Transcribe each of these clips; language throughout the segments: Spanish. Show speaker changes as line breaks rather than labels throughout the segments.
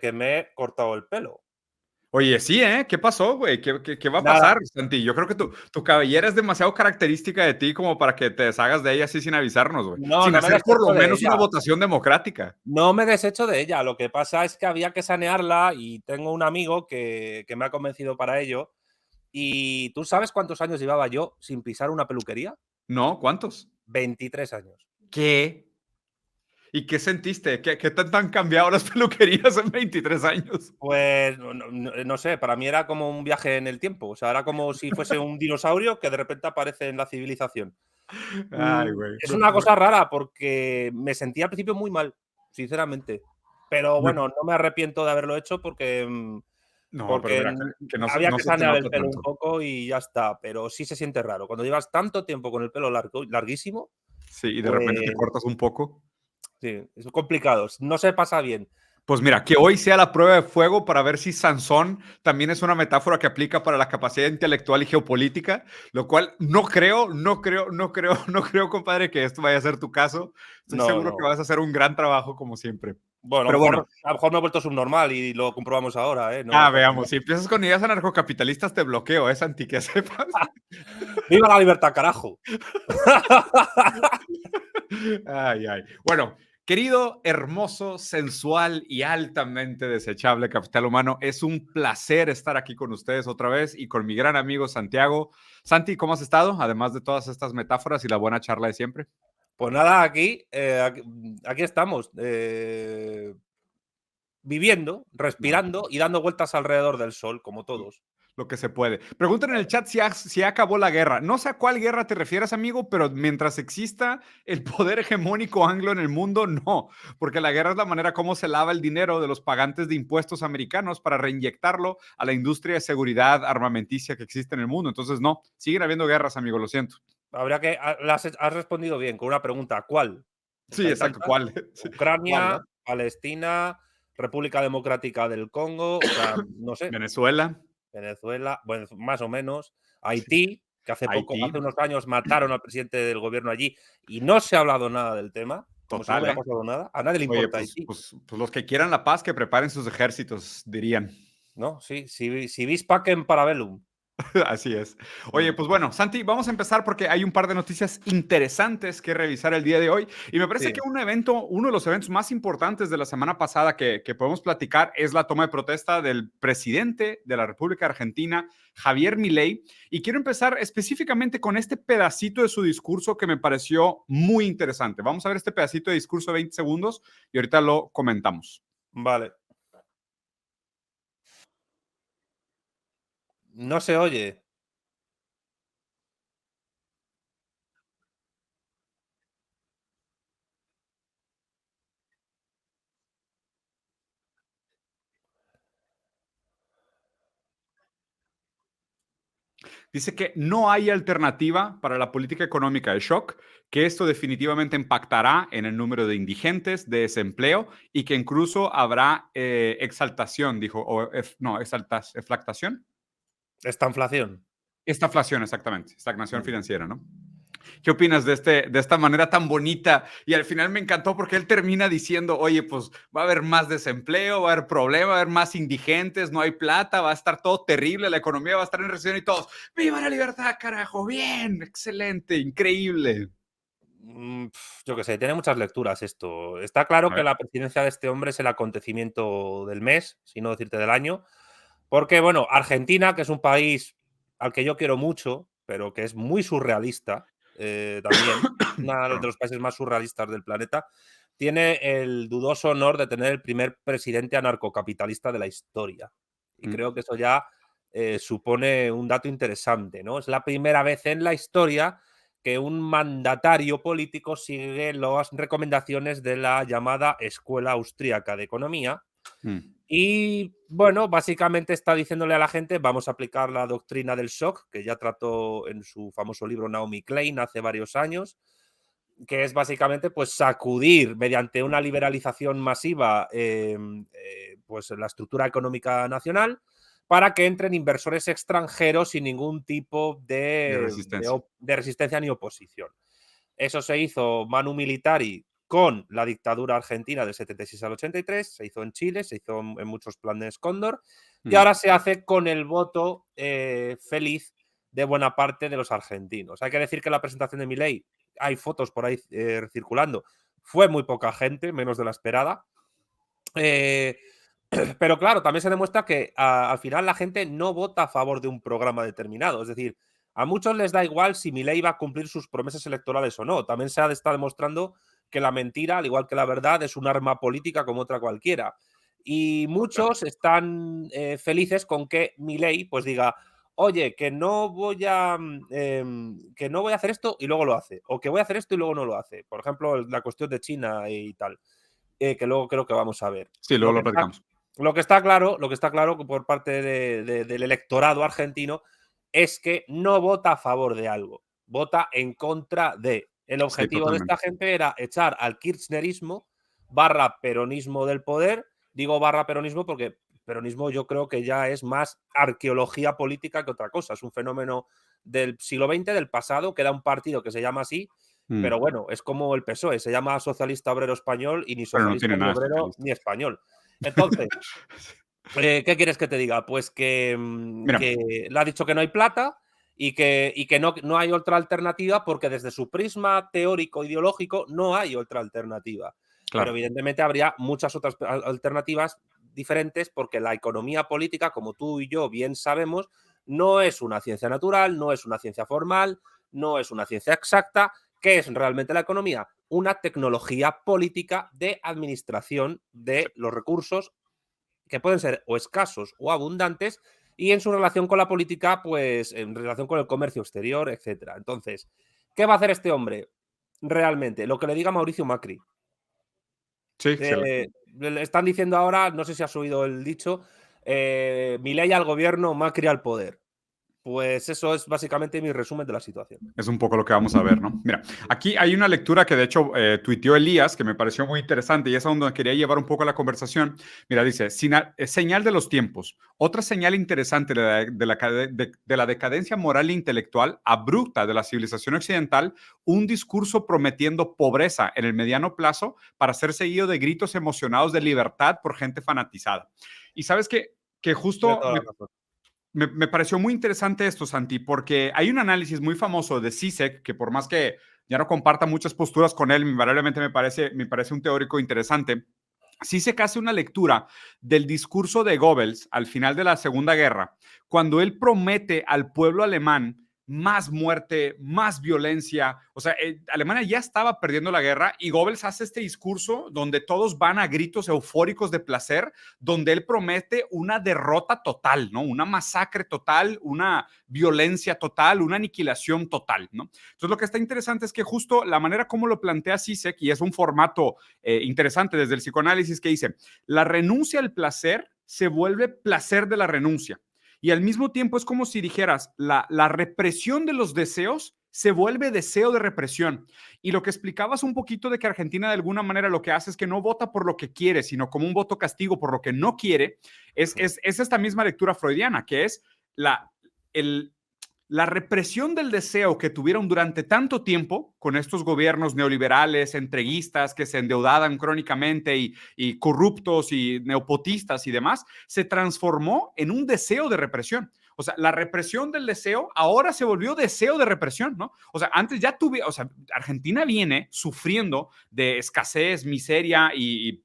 que me he cortado el pelo.
Oye, sí, ¿eh? ¿Qué pasó, güey? ¿Qué va a
Nada.
pasar, Santi? Yo creo que tu cabellera es demasiado característica de ti como para que te deshagas de ella así sin avisarnos, güey.
No,
Sin
no me
hacer por lo
deshecho de
menos una
ella.
votación democrática.
No me deshecho de ella. Lo que pasa es que había que sanearla y tengo un amigo que me ha convencido para ello. ¿Y tú sabes cuántos años llevaba yo sin pisar una peluquería?
¿No? ¿Cuántos?
23 años.
¿Qué? ¿Y qué sentiste? ¿Qué tanto han cambiado las peluquerías en 23 años?
Pues no sé, para mí era como un viaje en el tiempo. O sea, era como si fuese un dinosaurio que de repente aparece en la civilización.
Ay, güey.
Es una cosa rara porque me sentía al principio muy mal, sinceramente. Pero bueno, no me arrepiento de haberlo hecho porque,
No, pero
porque
mira, que no,
había
no
que
se te
sanear el
nota
pelo un
tanto.
poco y ya está. Pero sí se siente raro. Cuando llevas tanto tiempo con el pelo larguísimo,
Sí, y de repente te
pues
cortas un poco.
sí, es complicado. No se pasa bien.
Pues mira, que hoy sea la prueba de fuego para ver si Sansón también es una metáfora que aplica para la capacidad intelectual y geopolítica, lo cual no creo, no creo, compadre, que esto vaya a ser tu caso. Estoy
No,
seguro que
no.
vas a hacer un gran trabajo como siempre.
Bueno,
Pero bueno,
a lo mejor me he vuelto subnormal y lo comprobamos ahora, ¿eh? No pasa
veamos,
nada.
si empiezas con ideas anarcocapitalistas te bloqueo, es anti que sepas.
¡Viva la libertad, carajo!
Ay, ay. Bueno, querido, hermoso, sensual y altamente desechable capital humano, es un placer estar aquí con ustedes otra vez y con mi gran amigo Santiago. Santi, ¿cómo has estado? Además de todas estas metáforas y la buena charla de siempre.
Pues nada, aquí estamos, viviendo,
No,
respirando y dando vueltas alrededor del sol, como todos.
lo que se puede. Preguntan en el chat si acabó la guerra. No sé a cuál guerra te refieres, amigo, pero mientras exista el poder hegemónico anglo en el mundo, no, porque la guerra es la manera como se lava el dinero de los pagantes de impuestos americanos para reinyectarlo a la industria de seguridad armamenticia que existe en el mundo. Entonces, no, siguen habiendo guerras, amigo, lo siento.
Habría que has respondido bien con una pregunta, ¿cuál? Es que
Sí,
hay
exacto.
tantas.
¿Cuál? Sí. ¿Cuál,
Ucrania,
no?
Palestina, República Democrática del Congo, o sea, no sé,
Venezuela,
Venezuela, bueno, más o menos,
sí.
Haití, que hace
Haití,
unos años mataron al presidente del gobierno allí y no se ha hablado nada del tema, como si no
total,
hubiera
¿eh?
pasado nada. A nadie le
Oye,
importa Haití.
pues los que quieran la paz, que preparen sus ejércitos, dirían.
¿No? Sí, si vis pacem para bellum.
Así es. Oye,
Mm,
pues bueno, Santi, vamos a empezar porque hay un par de noticias interesantes que revisar el día de hoy. Y me parece
sí,
que uno de los eventos más importantes de la semana pasada que podemos platicar es la toma de protesta del presidente de la República Argentina, Javier Milei. Y quiero empezar específicamente con este pedacito de su discurso que me pareció muy interesante. Vamos a ver este pedacito de discurso de 20 segundos y ahorita lo comentamos.
vale. No se oye.
Dice que no hay alternativa para la política económica de shock, que esto definitivamente impactará en el número de indigentes, de desempleo y que incluso habrá exaltación, dijo, no, eflactación.
Esta inflación.
Estaflación, exactamente, estagnación
Mm.
financiera, ¿no? ¿Qué opinas de esta manera tan bonita? Y al final me encantó porque él termina diciendo, oye, pues va a haber más desempleo, va a haber problema, va a haber más indigentes, no hay plata, va a estar todo terrible, la economía va a estar en recesión y todos, ¡viva la libertad, carajo! Bien, excelente, increíble.
Yo qué sé, tiene muchas lecturas esto. Está claro
A
que
ver.
la presidencia de este hombre es el acontecimiento del mes, si no decirte del año, porque, bueno, Argentina, que es un país al que yo quiero mucho, pero que es muy surrealista, también, uno de
Perdón.
los países más surrealistas del planeta, tiene el dudoso honor de tener el primer presidente anarcocapitalista de la historia. Y
Mm,
creo que eso ya supone un dato interesante, ¿no? Es la primera vez en la historia que un mandatario político sigue las recomendaciones de la llamada Escuela Austríaca de Economía.
mm.
Y bueno, básicamente está diciéndole a la gente, vamos a aplicar la doctrina del shock, que ya trató en su famoso libro Naomi Klein hace varios años, que es básicamente pues sacudir mediante una liberalización masiva pues la estructura económica nacional para que entren inversores extranjeros sin ningún tipo
De resistencia.
de resistencia ni oposición. Eso se hizo Manu Militari con la dictadura argentina del 76 al 83, se hizo en Chile, se hizo en muchos planes Cóndor, y ahora se hace con el voto feliz de buena parte de los argentinos. Hay que decir que la presentación de Milei, hay fotos por ahí circulando, fue muy poca gente, menos de la esperada. Pero claro, también se demuestra que al final la gente no vota a favor de un programa determinado. Es decir, a muchos les da igual si Milei va a cumplir sus promesas electorales o no. También se está demostrando que la mentira, al igual que la verdad, es un arma política como otra cualquiera. Y muchos están felices con que Milei pues diga, oye, que no voy a hacer esto y luego lo hace, o que voy a hacer esto y luego no lo hace. Por ejemplo, la cuestión de China y tal, que luego creo que vamos a ver.
Sí, luego
Lo que
lo
está,
platicamos.
lo que está claro por parte del electorado argentino es que no vota a favor de algo, vota en contra de. El
Sí,
objetivo de esta
totalmente.
gente era echar al kirchnerismo barra peronismo del poder. Digo barra peronismo porque peronismo yo creo que ya es más arqueología política que otra cosa. Es un fenómeno del siglo XX, del pasado, que da un partido que se llama así, pero bueno, es como el PSOE, se llama Socialista Obrero Español y ni
Pero no
socialista
tiene
ni
nada de
obrero
socialista.
ni español. Entonces, ¿qué quieres que te diga? Pues
Mira,
que le ha dicho que no hay plata y que no hay otra alternativa porque desde su prisma teórico ideológico no hay otra alternativa. Pero
claro.
evidentemente habría muchas otras alternativas diferentes porque la economía política, como tú y yo bien sabemos, no es una ciencia natural, no es una ciencia formal, no es una ciencia exacta. ¿Qué es realmente la economía? Una tecnología política de administración
Sí.
de los recursos que pueden ser o escasos o abundantes, y en su relación con la política, pues en relación con el comercio exterior, etcétera. Entonces, ¿qué va a hacer este hombre? Realmente, lo que le diga Mauricio Macri.
Sí, sí.
Le están diciendo ahora, no sé si has oído el dicho, Milei al gobierno, Macri al poder. Pues eso es básicamente mi resumen de la situación.
Es un poco lo que vamos a ver, ¿no? Mira, aquí hay una lectura que de hecho tuiteó Elías, que me pareció muy interesante y es a donde quería llevar un poco la conversación. Mira, dice, señal de los tiempos. Otra señal interesante de la decadencia moral e intelectual abrupta de la civilización occidental, un discurso prometiendo pobreza en el mediano plazo para ser seguido de gritos emocionados de libertad por gente fanatizada. Y sabes que
Tiene
justo
toda la razón.
me pareció muy interesante esto, Santi, porque hay un análisis muy famoso de Zizek, que por más que ya no comparta muchas posturas con él, invariablemente me parece un teórico interesante. Zizek hace una lectura del discurso de Goebbels al final de la Segunda Guerra, cuando él promete al pueblo alemán más muerte, más violencia. O sea, Alemania ya estaba perdiendo la guerra y Goebbels hace este discurso donde todos van a gritos eufóricos de placer, donde él promete una derrota total, ¿no? Una masacre total, una violencia total, una aniquilación total, ¿no? Entonces, lo que está interesante es que justo la manera como lo plantea Zizek, y es un formato interesante desde el psicoanálisis, que dice, la renuncia al placer se vuelve placer de la renuncia. Y al mismo tiempo es como si dijeras, la represión de los deseos se vuelve deseo de represión. Y lo que explicabas un poquito de que Argentina de alguna manera lo que hace es que no vota por lo que quiere, sino como un voto castigo por lo que no quiere, es esta misma lectura freudiana, que es el, la represión del deseo que tuvieron durante tanto tiempo con estos gobiernos neoliberales, entreguistas, que se endeudaban crónicamente y corruptos y neopotistas y demás, se transformó en un deseo de represión. O sea, la represión del deseo ahora se volvió deseo de represión, ¿no? O sea, antes ya tuve, o sea, Argentina viene sufriendo de escasez, miseria y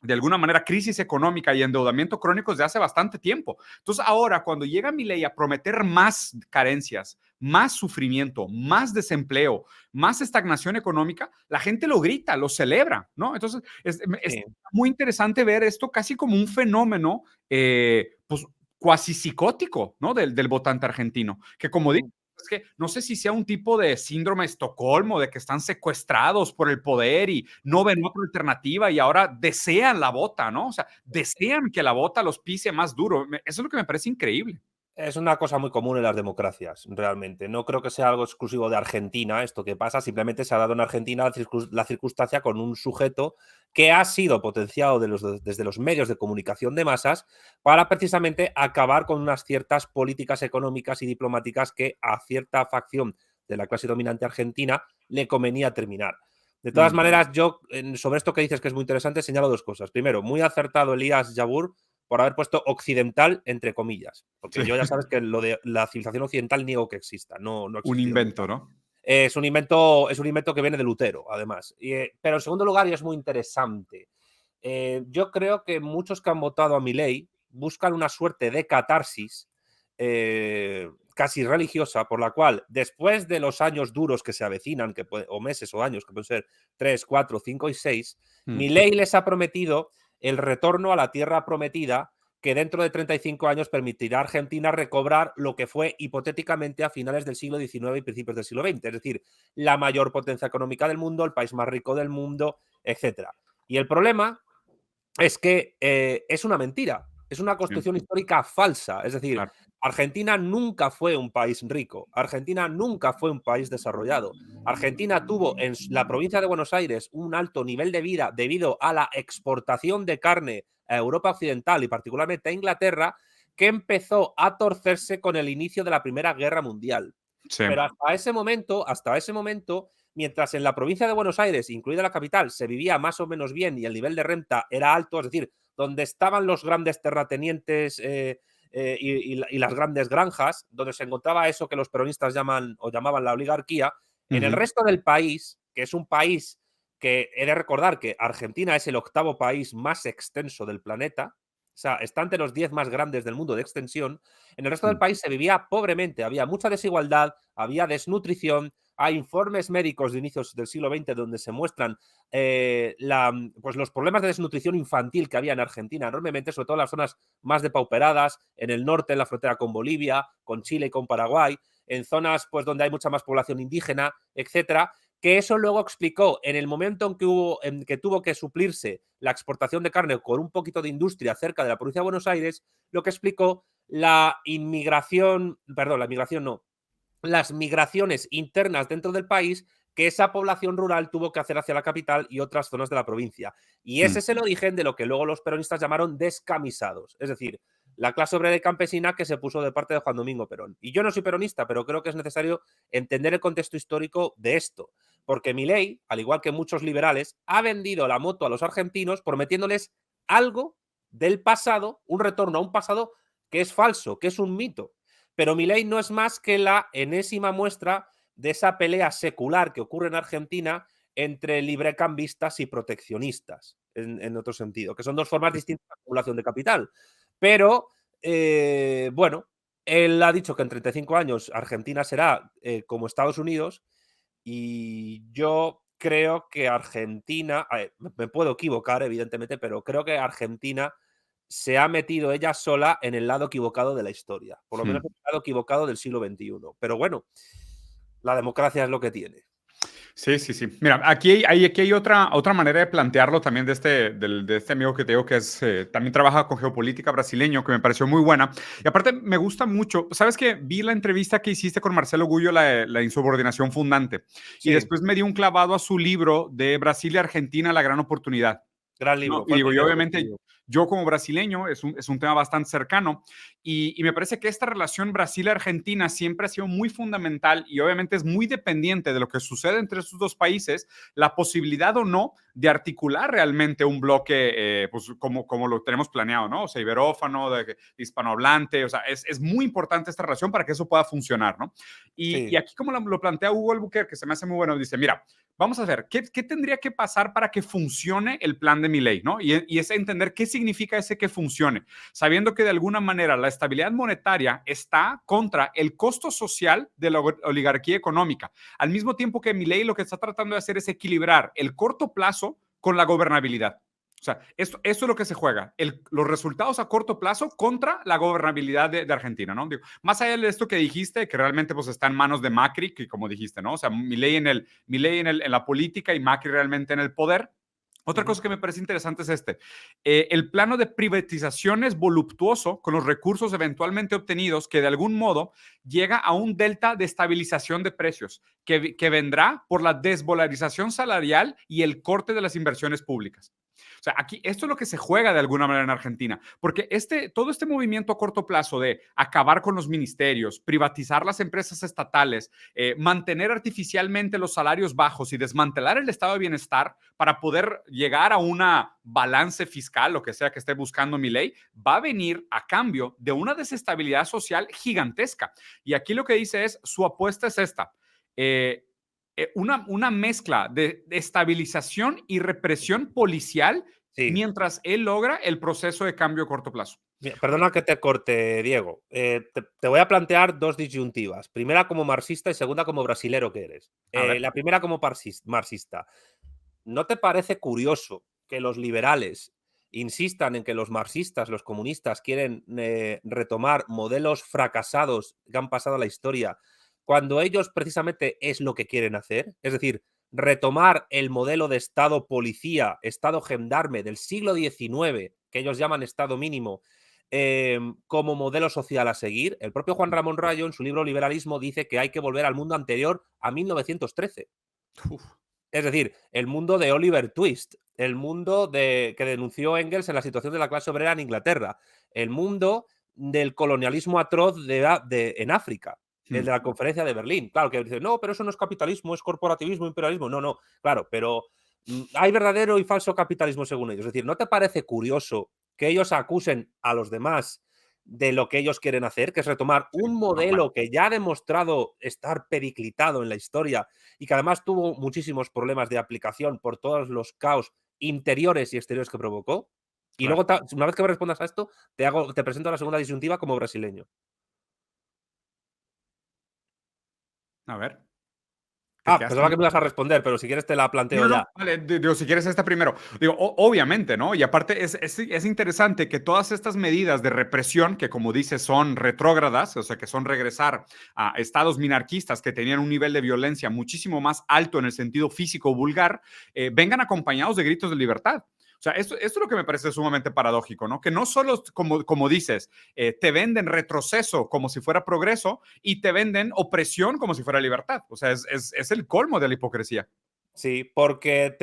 de alguna manera crisis económica y endeudamiento crónico desde hace bastante tiempo. Entonces ahora cuando llega Milei a prometer más carencias, más sufrimiento, más desempleo, más estagnación económica, la gente lo grita, lo celebra, ¿no? Entonces es
Sí.
muy interesante ver esto casi como un fenómeno, pues cuasi psicótico, ¿no? Del votante argentino, que como digo, es que no sé si sea un tipo de síndrome de Estocolmo, de que están secuestrados por el poder y no ven otra alternativa y ahora desean la bota, ¿no? O sea, desean que la bota los pise más duro. Eso es lo que me parece increíble.
Es una cosa muy común en las democracias, realmente. No creo que sea algo exclusivo de Argentina esto que pasa, simplemente se ha dado en Argentina la circunstancia con un sujeto que ha sido potenciado desde los medios de comunicación de masas para precisamente acabar con unas ciertas políticas económicas y diplomáticas que a cierta facción de la clase dominante argentina le convenía terminar. De todas maneras, yo sobre esto que dices que es muy interesante, señalo dos cosas. Primero, muy acertado Elías Yabur por haber puesto occidental entre comillas, porque
Sí.
yo ya sabes que lo de la civilización occidental niego que exista, no ha
Un
existido
invento,
nunca.
¿no?
Es un invento que viene de Lutero, además. Pero en segundo lugar, y es muy interesante, yo creo que muchos que han votado a Milei buscan una suerte de catarsis casi religiosa, por la cual, después de los años duros que se avecinan, o meses o años, que pueden ser 3, 4, 5 y 6, Milei les ha prometido el retorno a la tierra prometida, que dentro de 35 años permitirá a Argentina recobrar lo que fue hipotéticamente a finales del siglo XIX y principios del siglo XX, es decir, la mayor potencia económica del mundo, el país más rico del mundo, etc. Y el problema es que es una mentira, es una
Sí,
construcción histórica falsa. Es decir,
claro.
Argentina nunca fue un país rico, Argentina nunca fue un país desarrollado. Argentina tuvo en la provincia de Buenos Aires un alto nivel de vida debido a la exportación de carne a Europa Occidental y particularmente a Inglaterra, que empezó a torcerse con el inicio de la Primera Guerra Mundial.
Sí.
Pero hasta ese momento, mientras en la provincia de Buenos Aires, incluida la capital, se vivía más o menos bien y el nivel de renta era alto, es decir, donde estaban los grandes terratenientes y las grandes granjas, donde se encontraba eso que los peronistas llaman o llamaban la oligarquía, en el resto del país, que es un país que he de recordar que Argentina es el octavo país más extenso del planeta, o sea, está entre los 10 más grandes del mundo de extensión, en el resto del país se vivía pobremente, había mucha desigualdad, había desnutrición, hay informes médicos de inicios del siglo XX donde se muestran pues los problemas de desnutrición infantil que había en Argentina enormemente, sobre todo en las zonas más depauperadas, en el norte, en la frontera con Bolivia, con Chile y con Paraguay, en zonas pues donde hay mucha más población indígena, etcétera, que eso luego explicó en el momento en que tuvo que suplirse la exportación de carne con un poquito de industria cerca de la provincia de Buenos Aires, lo que explicó las migraciones internas dentro del país que esa población rural tuvo que hacer hacia la capital y otras zonas de la provincia. Y ese es el origen de lo que luego los peronistas llamaron descamisados, es decir, la clase obrera y campesina que se puso de parte de Juan Domingo Perón. Y yo no soy peronista, pero creo que es necesario entender el contexto histórico de esto, porque Milei, al igual que muchos liberales, ha vendido la moto a los argentinos prometiéndoles algo del pasado, un retorno a un pasado que es falso, que es un mito. Pero Milei no es más que la enésima muestra de esa pelea secular que ocurre en Argentina entre librecambistas y proteccionistas, en otro sentido, que son dos formas distintas de acumulación de capital. Pero, bueno, él ha dicho que en 35 años Argentina será como Estados Unidos y yo creo que Argentina, me puedo equivocar evidentemente, pero creo que Argentina se ha metido ella sola en el lado equivocado de la historia, por lo menos en el lado equivocado del siglo XXI. Pero bueno, la democracia es lo que tiene.
Sí, sí, sí. Mira, aquí hay otra manera de plantearlo también de este amigo que te digo que también trabaja con geopolítica brasileño, que me pareció muy buena. Y aparte me gusta mucho, ¿sabes qué? Vi la entrevista que hiciste con Marcelo Gullo, la insubordinación fundante, y
Sí,
después me di un clavado a su libro de Brasil y Argentina, la gran oportunidad.
gran
No,
libro.
y
Fue el
digo, yo
primero que
obviamente,
escribió.
yo como brasileño, es un tema bastante cercano y me parece que esta relación Brasil-Argentina siempre ha sido muy fundamental y obviamente es muy dependiente de lo que sucede entre estos dos países, la posibilidad o no de articular realmente un bloque pues como lo tenemos planeado, ¿no? O sea, iberófano, de hispanohablante, o sea, es muy importante esta relación para que eso pueda funcionar, ¿no? Y
Sí.
aquí como lo plantea Hugo Albuquerque, que se me hace muy bueno, dice, mira, vamos a ver, ¿qué tendría que pasar para que funcione el plan de Milei, ¿no? Y es entender qué significa ese que funcione, sabiendo que de alguna manera la estabilidad monetaria está contra el costo social de la oligarquía económica, al mismo tiempo que Milei lo que está tratando de hacer es equilibrar el corto plazo con la gobernabilidad. O sea, eso es lo que se juega, los resultados a corto plazo contra la gobernabilidad de Argentina, ¿no? Digo, más allá de esto que dijiste, que realmente pues está en manos de Macri, que como dijiste, ¿no? O sea, Milei en la política y Macri realmente en el poder. Otra cosa que me parece interesante es el plano de privatizaciones voluptuoso con los recursos eventualmente obtenidos que de algún modo llega a un delta de estabilización de precios que vendrá por la desvalorización salarial y el corte de las inversiones públicas. O sea, aquí esto es lo que se juega de alguna manera en Argentina, porque todo este movimiento a corto plazo de acabar con los ministerios, privatizar las empresas estatales, mantener artificialmente los salarios bajos y desmantelar el estado de bienestar para poder llegar a una balance fiscal, lo que sea que esté buscando Milei, va a venir a cambio de una desestabilidad social gigantesca. Y aquí lo que dice es, su apuesta es esta. Una mezcla de estabilización y represión policial
Sí.
mientras él logra el proceso de cambio a corto plazo.
Mira, perdona que te corte, Diego. Te voy a plantear dos disyuntivas. Primera como marxista y segunda como brasilero que eres.
A ver.
La primera como marxista. ¿No te parece curioso que los liberales insistan en que los marxistas, los comunistas, quieren retomar modelos fracasados que han pasado a la historia, cuando ellos precisamente es lo que quieren hacer? Es decir, retomar el modelo de Estado policía, Estado gendarme del siglo XIX, que ellos llaman Estado mínimo, como modelo social a seguir. El propio Juan Ramón Rayo, en su libro Liberalismo, dice que hay que volver al mundo anterior a 1913.
Uf.
Es decir, el mundo de Oliver Twist, el mundo que denunció Engels en la situación de la clase obrera en Inglaterra, el mundo del colonialismo atroz en África, el de la conferencia de Berlín. Claro, que dice, no, pero eso no es capitalismo, es corporativismo, imperialismo. No, no, claro, pero hay verdadero y falso capitalismo según ellos. Es decir, ¿no te parece curioso que ellos acusen a los demás de lo que ellos quieren hacer, que es retomar
Sí,
un
normal.
modelo que ya ha demostrado estar periclitado en la historia y que además tuvo muchísimos problemas de aplicación por todos los caos interiores y exteriores que provocó? Y
Claro.
luego, una vez que me respondas a esto, te presento la segunda disyuntiva como brasileño.
A ver. ¿Te
Ah,
quedaste
pensaba que
mudo?
me ibas a responder, pero si quieres te la
No,
planteo
no,
ya.
vale, digo, si quieres esta primero. Digo, obviamente, ¿no? Y aparte es interesante que todas estas medidas de represión, que como dices son retrógradas, o sea, que son regresar a estados minarquistas que tenían un nivel de violencia muchísimo más alto en el sentido físico vulgar, vengan acompañados de gritos de libertad. O sea, esto es lo que me parece sumamente paradójico, ¿no? Que no solo, como dices, te venden retroceso como si fuera progreso y te venden opresión como si fuera libertad. O sea, es el colmo de la hipocresía.
Sí, porque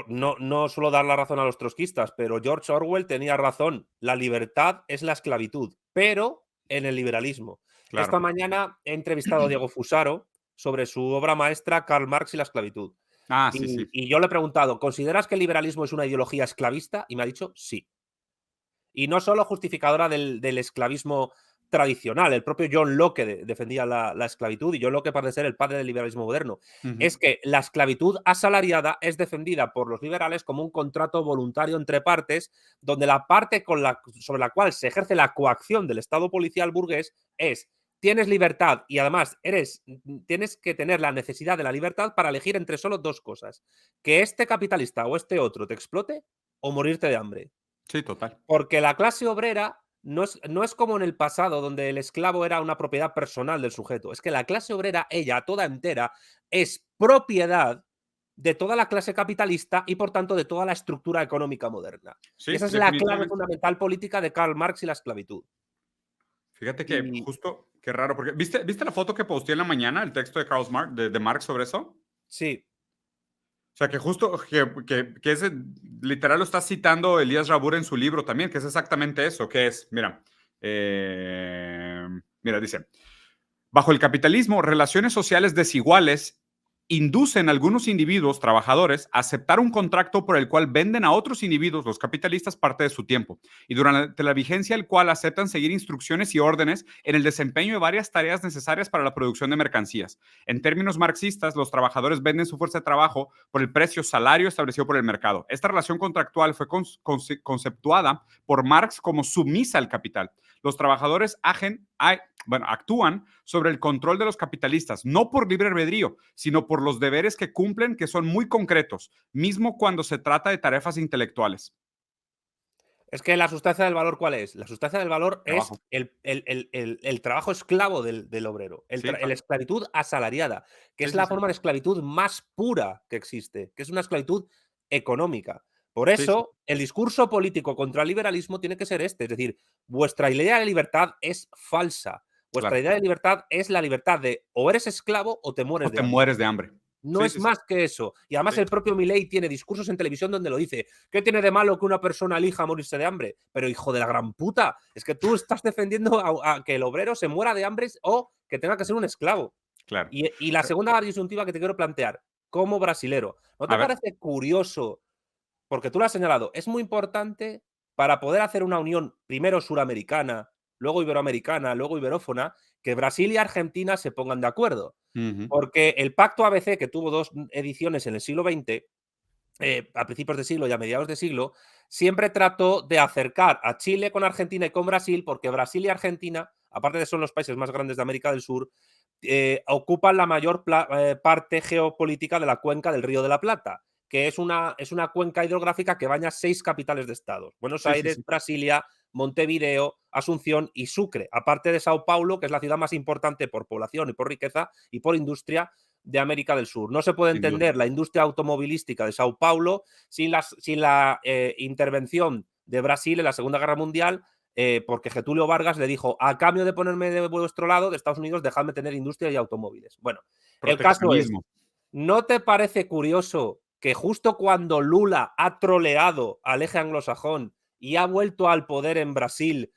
no suelo dar la razón a los trotskistas, pero George Orwell tenía razón. La libertad es la esclavitud, pero en el liberalismo. Esta
Claro.
mañana he entrevistado a Diego Fusaro sobre su obra maestra Karl Marx y la esclavitud.
Ah, sí, sí.
Y yo le he preguntado, ¿consideras que el liberalismo es una ideología esclavista? Y me ha dicho sí. Y no solo justificadora del esclavismo tradicional, el propio John Locke defendía la esclavitud, y John Locke parece ser el padre del liberalismo moderno.
Ujú.
Es que la esclavitud asalariada es defendida por los liberales como un contrato voluntario entre partes, donde la parte sobre la cual se ejerce la coacción del Estado policial burgués es: tienes libertad y además tienes que tener la necesidad de la libertad para elegir entre solo dos cosas: que este capitalista o este otro te explote o morirte de hambre.
Sí, total.
Porque la clase obrera no es como en el pasado, donde el esclavo era una propiedad personal del sujeto. Es que la clase obrera, ella, toda entera, es propiedad de toda la clase capitalista y, por tanto, de toda la estructura económica moderna. Y
Sí,
esa es la clave
definitivamente.
fundamental política de Karl Marx y la esclavitud.
Fíjate que
Y
justo, qué raro, porque ¿viste la foto que posteé en la mañana, el texto de Karl Marx, de Marx sobre eso?
sí,
O sea, que justo, que ese literal lo está citando Elías Rabur en su libro también, que es exactamente eso, que es, mira, dice, bajo el capitalismo, relaciones sociales desiguales inducen a algunos individuos trabajadores a aceptar un contrato por el cual venden a otros individuos, los capitalistas, parte de su tiempo, y durante la vigencia del cual aceptan seguir instrucciones y órdenes en el desempeño de varias tareas necesarias para la producción de mercancías. En términos marxistas, los trabajadores venden su fuerza de trabajo por el precio salario establecido por el mercado. Esta relación contractual fue conceptuada por Marx como sumisa al capital. Los trabajadores actúan sobre el control de los capitalistas, no por libre albedrío, sino por los deberes que cumplen, que son muy concretos, mismo cuando se trata de tareas intelectuales.
es que la sustancia del valor, ¿cuál es? La sustancia del valor es
Trabajo.
el trabajo esclavo del obrero,
Sí,
la
exacto.
esclavitud asalariada, que
Sí,
es
sí,
la
sí.
forma de esclavitud más pura que existe, que es una esclavitud económica. Por
Sí, sí,
eso, el discurso político contra el liberalismo tiene que ser este: es decir, vuestra idea de libertad es falsa. Vuestra
claro.
idea de libertad es la libertad de o eres esclavo o te
O
mueres de
te
hambre.
mueres de hambre.
No
Sí,
es
sí, sí.
más que eso. Y además
Sí,
el propio Milei tiene discursos en televisión donde lo dice. ¿Qué tiene de malo que una persona elija morirse de hambre? Pero hijo de la gran puta, es que tú estás defendiendo a que el obrero se muera de hambre o que tenga que ser un esclavo.
claro.
Y la segunda disyuntiva que te quiero plantear, como brasilero, ¿no
A
te
ver.
parece curioso? Porque tú lo has señalado, es muy importante para poder hacer una unión primero suramericana, luego iberoamericana, luego iberófona, que Brasil y Argentina se pongan de acuerdo.
Ujú.
Porque el Pacto ABC, que tuvo dos ediciones en el siglo XX, a principios de siglo y a mediados de siglo, siempre trató de acercar a Chile con Argentina y con Brasil, porque Brasil y Argentina, aparte de ser los países más grandes de América del Sur, ocupan la mayor parte geopolítica de la cuenca del Río de la Plata, que es una cuenca hidrográfica que baña 6 capitales de estados: Buenos
Sí, sí,
Aires,
sí.
Brasilia, Montevideo, Asunción y Sucre, aparte de Sao Paulo, que es la ciudad más importante por población y por riqueza y por industria de América del Sur. No se puede
Sin duda.
entender la industria automovilística de Sao Paulo sin la intervención de Brasil en la Segunda Guerra Mundial, porque Getulio Vargas le dijo: a cambio de ponerme de vuestro lado, de Estados Unidos, dejadme tener industria y automóviles. Bueno, el caso es,
Proteccionismo.
¿no te parece curioso que justo cuando Lula ha troleado al eje anglosajón y ha vuelto al poder en Brasil,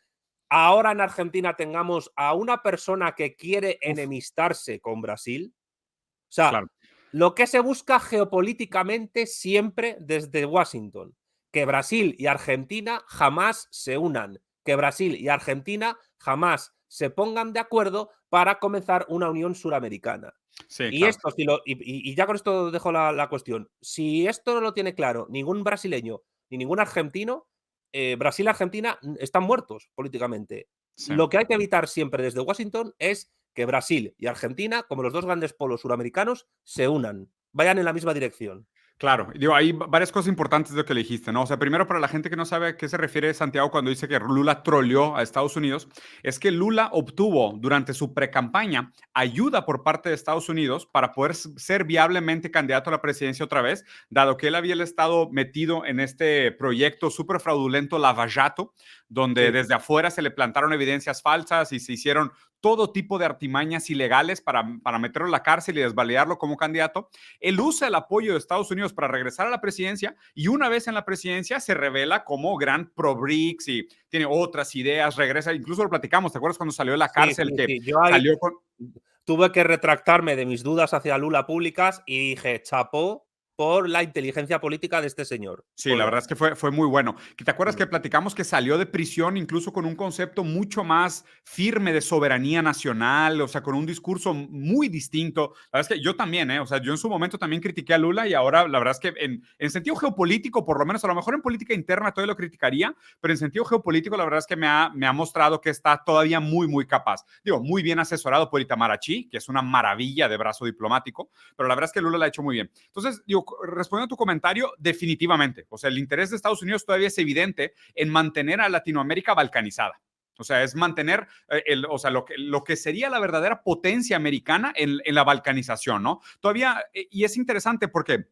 ahora en Argentina tengamos a una persona que quiere
Uf,
enemistarse con Brasil? O sea,
claro.
lo que se busca geopolíticamente siempre desde Washington, que Brasil y Argentina jamás se unan, que Brasil y Argentina jamás se pongan de acuerdo para comenzar una unión suramericana.
Sí,
Y
claro.
esto, y ya con esto dejo la cuestión. Si esto no lo tiene claro ningún brasileño ni ningún argentino, Brasil y Argentina están muertos políticamente.
Sí.
Lo que hay que evitar siempre desde Washington es que Brasil y Argentina, como los dos grandes polos suramericanos, se unan, vayan en la misma dirección.
Claro, digo, hay varias cosas importantes de lo que le dijiste, ¿no? O sea, primero, para la gente que no sabe a qué se refiere Santiago cuando dice que Lula troleó a Estados Unidos, es que Lula obtuvo durante su precampaña ayuda por parte de Estados Unidos para poder ser viablemente candidato a la presidencia otra vez, dado que él había estado metido en este proyecto súper fraudulento Lava Jato, donde
Sí.
desde afuera se le plantaron evidencias falsas y se hicieron todo tipo de artimañas ilegales para meterlo en la cárcel y desvalidarlo como candidato. Él usa el apoyo de Estados Unidos para regresar a la presidencia y una vez en la presidencia se revela como gran pro-BRICS y tiene otras ideas, regresa, incluso lo platicamos, ¿te acuerdas cuando salió de la
Sí, sí,
cárcel que
sí. Yo ahí
salió con...
tuve que retractarme de mis dudas hacia Lula públicas y dije: chapó por la inteligencia política de este señor.
Sí, la
Hola.
verdad es que fue muy bueno. ¿Te acuerdas
Mm.
que platicamos que salió de prisión incluso con un concepto mucho más firme de soberanía nacional, o sea, con un discurso muy distinto? La verdad es que yo también, ¿eh? O sea, yo en su momento también critiqué a Lula y ahora la verdad es que en sentido geopolítico, por lo menos, a lo mejor en política interna todavía lo criticaría, pero en sentido geopolítico la verdad es que me ha mostrado que está todavía muy, muy capaz. Digo, muy bien asesorado por Itamaraty, que es una maravilla de brazo diplomático, pero la verdad es que Lula la ha hecho muy bien. Entonces, digo, respondiendo a tu comentario, definitivamente, o sea, el interés de Estados Unidos todavía es evidente en mantener a Latinoamérica balcanizada. O sea, es mantener o sea, lo que sería la verdadera potencia americana en la balcanización, ¿no? Todavía, y es interesante porque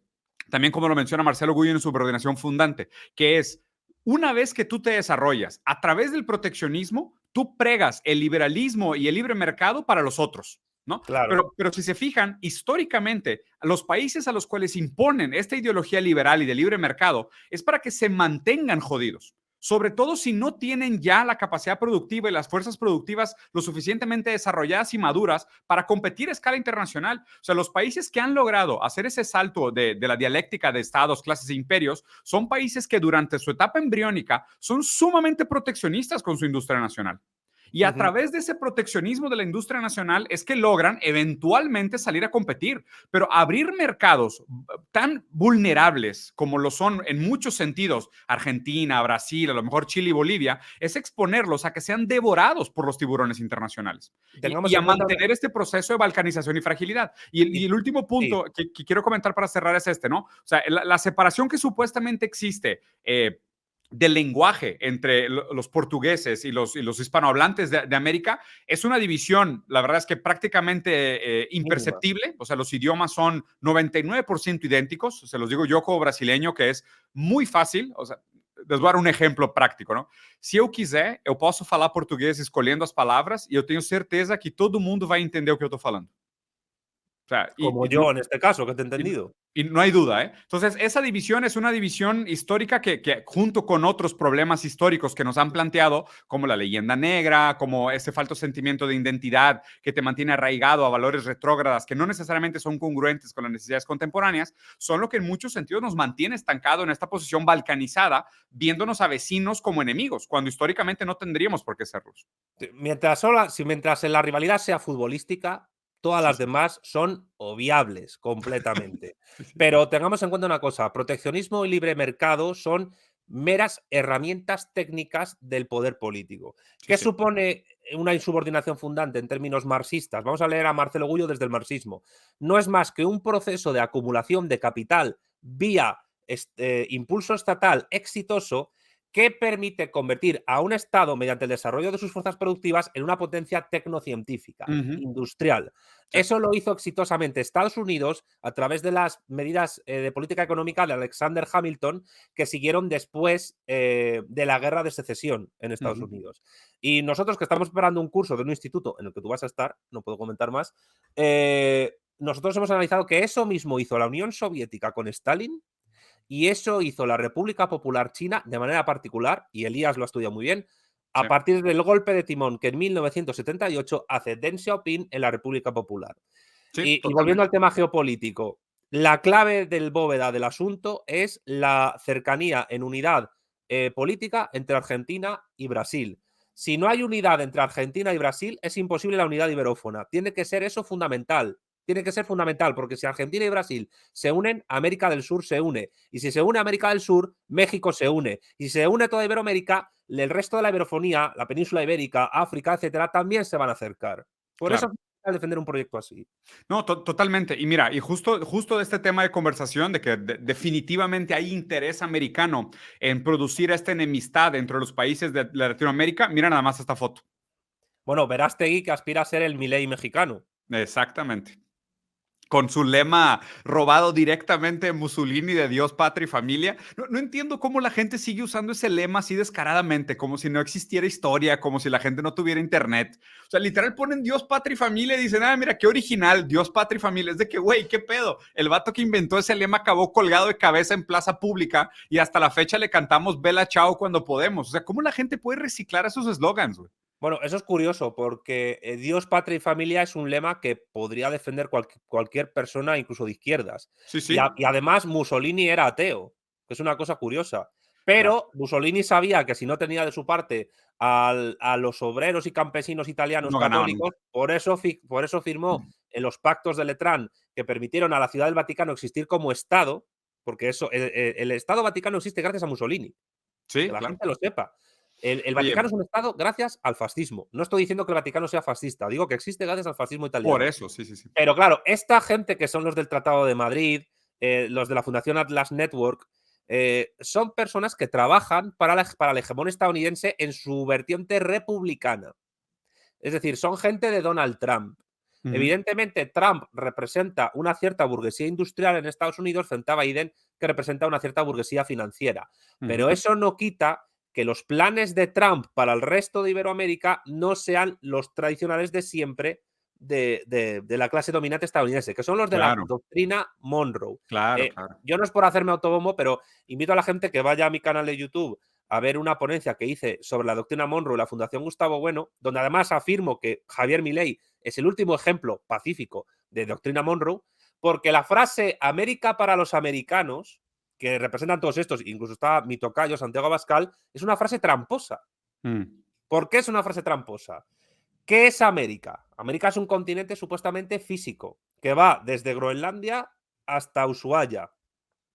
también como lo menciona Marcelo Gullo en su coordinación fundante, que es una vez que tú te desarrollas a través del proteccionismo, tú pregas el liberalismo y el libre mercado para los otros, ¿no?
Claro.
Pero si se fijan, históricamente, los países a los cuales imponen esta ideología liberal y de libre mercado es para que se mantengan jodidos. Sobre todo si no tienen ya la capacidad productiva y las fuerzas productivas lo suficientemente desarrolladas y maduras para competir a escala internacional. O sea, los países que han logrado hacer ese salto de la dialéctica de estados, clases e imperios son países que durante su etapa embriónica son sumamente proteccionistas con su industria nacional. Y a
Ujú.
través de ese proteccionismo de la industria nacional es que logran eventualmente salir a competir. Pero abrir mercados tan vulnerables como lo son en muchos sentidos, Argentina, Brasil, a lo mejor Chile y Bolivia, es exponerlos a que sean devorados por los tiburones internacionales
Tengamos
y a
en cuenta.
mantener este proceso de balcanización y fragilidad. Y el último
Sí,
punto que quiero comentar para cerrar es este, ¿no? O sea, la separación que supuestamente existe del lenguaje entre los portugueses y los hispanohablantes de América es una división, la verdad es que prácticamente
mínima.
imperceptible, o sea, los idiomas son 99% idénticos, se los digo yo como brasileño, que es muy fácil, o sea, les voy a dar un ejemplo práctico, ¿no? Se eu quiser, eu posso falar português escolhendo as palavras e eu tenho certeza que todo mundo vai entender o que eu estou falando. O sea,
Como yo en este caso, que te he entendido.
y no hay duda, ¿eh? Entonces, esa división es una división histórica que junto con otros problemas históricos que nos han planteado, como la leyenda negra, como ese falto sentimiento de identidad que te mantiene arraigado a valores retrógradas que no necesariamente son congruentes con las necesidades contemporáneas, son lo que en muchos sentidos nos mantiene estancado en esta posición balcanizada, viéndonos a vecinos como enemigos, cuando históricamente no tendríamos por qué serlos.
Mientras la rivalidad sea futbolística, todas
Sí,
las
sí.
demás son obviables completamente.
Sí, sí.
Pero tengamos en cuenta una cosa, proteccionismo y libre mercado son meras herramientas técnicas del poder político.
Sí,
¿Qué
sí.
supone una insubordinación fundante en términos marxistas? Vamos a leer a Marcelo Gullo desde el marxismo. No es más que un proceso de acumulación de capital vía impulso estatal exitoso que permite convertir a un Estado, mediante el desarrollo de sus fuerzas productivas, en una potencia tecnocientífica,
Ujú.
industrial.
Sí.
Eso lo hizo exitosamente Estados Unidos a través de las medidas de política económica de Alexander Hamilton, que siguieron después de la guerra de secesión en Estados
Ujú.
Unidos. Y nosotros que estamos preparando un curso de un instituto en el que tú vas a estar, no puedo comentar más, nosotros hemos analizado que eso mismo hizo la Unión Soviética con Stalin, y eso hizo la República Popular China de manera particular, y Elías lo ha estudiado muy bien,
Sí.
a partir del golpe de timón que en 1978 hace Deng Xiaoping en la República Popular.
Sí,
Y volviendo
totalmente.
al tema geopolítico, la clave del bóveda del asunto es la cercanía en unidad política entre Argentina y Brasil. Si no hay unidad entre Argentina y Brasil, es imposible la unidad iberófona. Tiene que ser eso fundamental. Tiene que ser fundamental, porque si Argentina y Brasil se unen, América del Sur se une. Y si se une América del Sur, México se une. Y si se une toda Iberoamérica, el resto de la iberofonía, la península ibérica, África, etcétera, también se van a acercar. Por eso
Claro.
es fundamental defender un proyecto así.
No, totalmente. Y mira, y justo de este tema de conversación, de que definitivamente hay interés americano en producir esta enemistad entre los países de Latinoamérica, mira nada más esta foto.
Bueno, Verástegui, que aspira a ser el Milei mexicano.
Exactamente. Con su lema robado directamente de Mussolini de Dios, patria y familia. No entiendo cómo la gente sigue usando ese lema así descaradamente, como si no existiera historia, como si la gente no tuviera internet. O sea, literal ponen Dios, patria y familia y dicen, ah, mira, qué original, Dios, patria y familia. Es de que, güey, qué pedo. El vato que inventó ese lema acabó colgado de cabeza en plaza pública y hasta la fecha le cantamos Bella Chao cuando podemos. O sea, ¿cómo la gente puede reciclar esos eslogans, güey?
Bueno, eso es curioso porque Dios, patria y familia es un lema que podría defender cualquier persona, incluso de izquierdas.
Sí,
Y,
sí.
y además Mussolini era ateo, que es una cosa curiosa.
Claro.
Pero Mussolini sabía que si no tenía de su parte a los obreros y campesinos italianos
No ganaba nunca.
católicos, por eso firmó en los pactos de Letrán que permitieron a la Ciudad del Vaticano existir como Estado, porque eso, el Estado Vaticano existe gracias a Mussolini, que
Sí,
la
claro.
gente lo sepa. El
Oye,
Vaticano es un Estado gracias al fascismo. No estoy diciendo que el Vaticano sea fascista, digo que existe gracias al fascismo
por
italiano.
eso, sí, sí, sí.
Pero claro, esta gente que son los del Tratado de Madrid, los de la Fundación Atlas Network, son personas que trabajan para el hegemón estadounidense en su vertiente republicana. Es decir, son gente de Donald Trump.
Ujú,
Evidentemente, Trump representa una cierta burguesía industrial en Estados Unidos frente a Biden, que representa una cierta burguesía financiera.
ujú.
Pero eso no quita que los planes de Trump para el resto de Iberoamérica no sean los tradicionales de siempre de la clase dominante estadounidense, que son los de la
Claro,
doctrina Monroe.
claro, claro.
Yo no es por hacerme autobombo, pero invito a la gente que vaya a mi canal de YouTube a ver una ponencia que hice sobre la doctrina Monroe y la Fundación Gustavo Bueno, donde además afirmo que Javier Milei es el último ejemplo pacífico de doctrina Monroe, porque la frase América para los americanos, que representan todos estos, incluso está mi tocayo Santiago Abascal, es una frase tramposa.
Mm,
¿Por qué es una frase tramposa? ¿Qué es América? América es un continente supuestamente físico, que va desde Groenlandia hasta Ushuaia.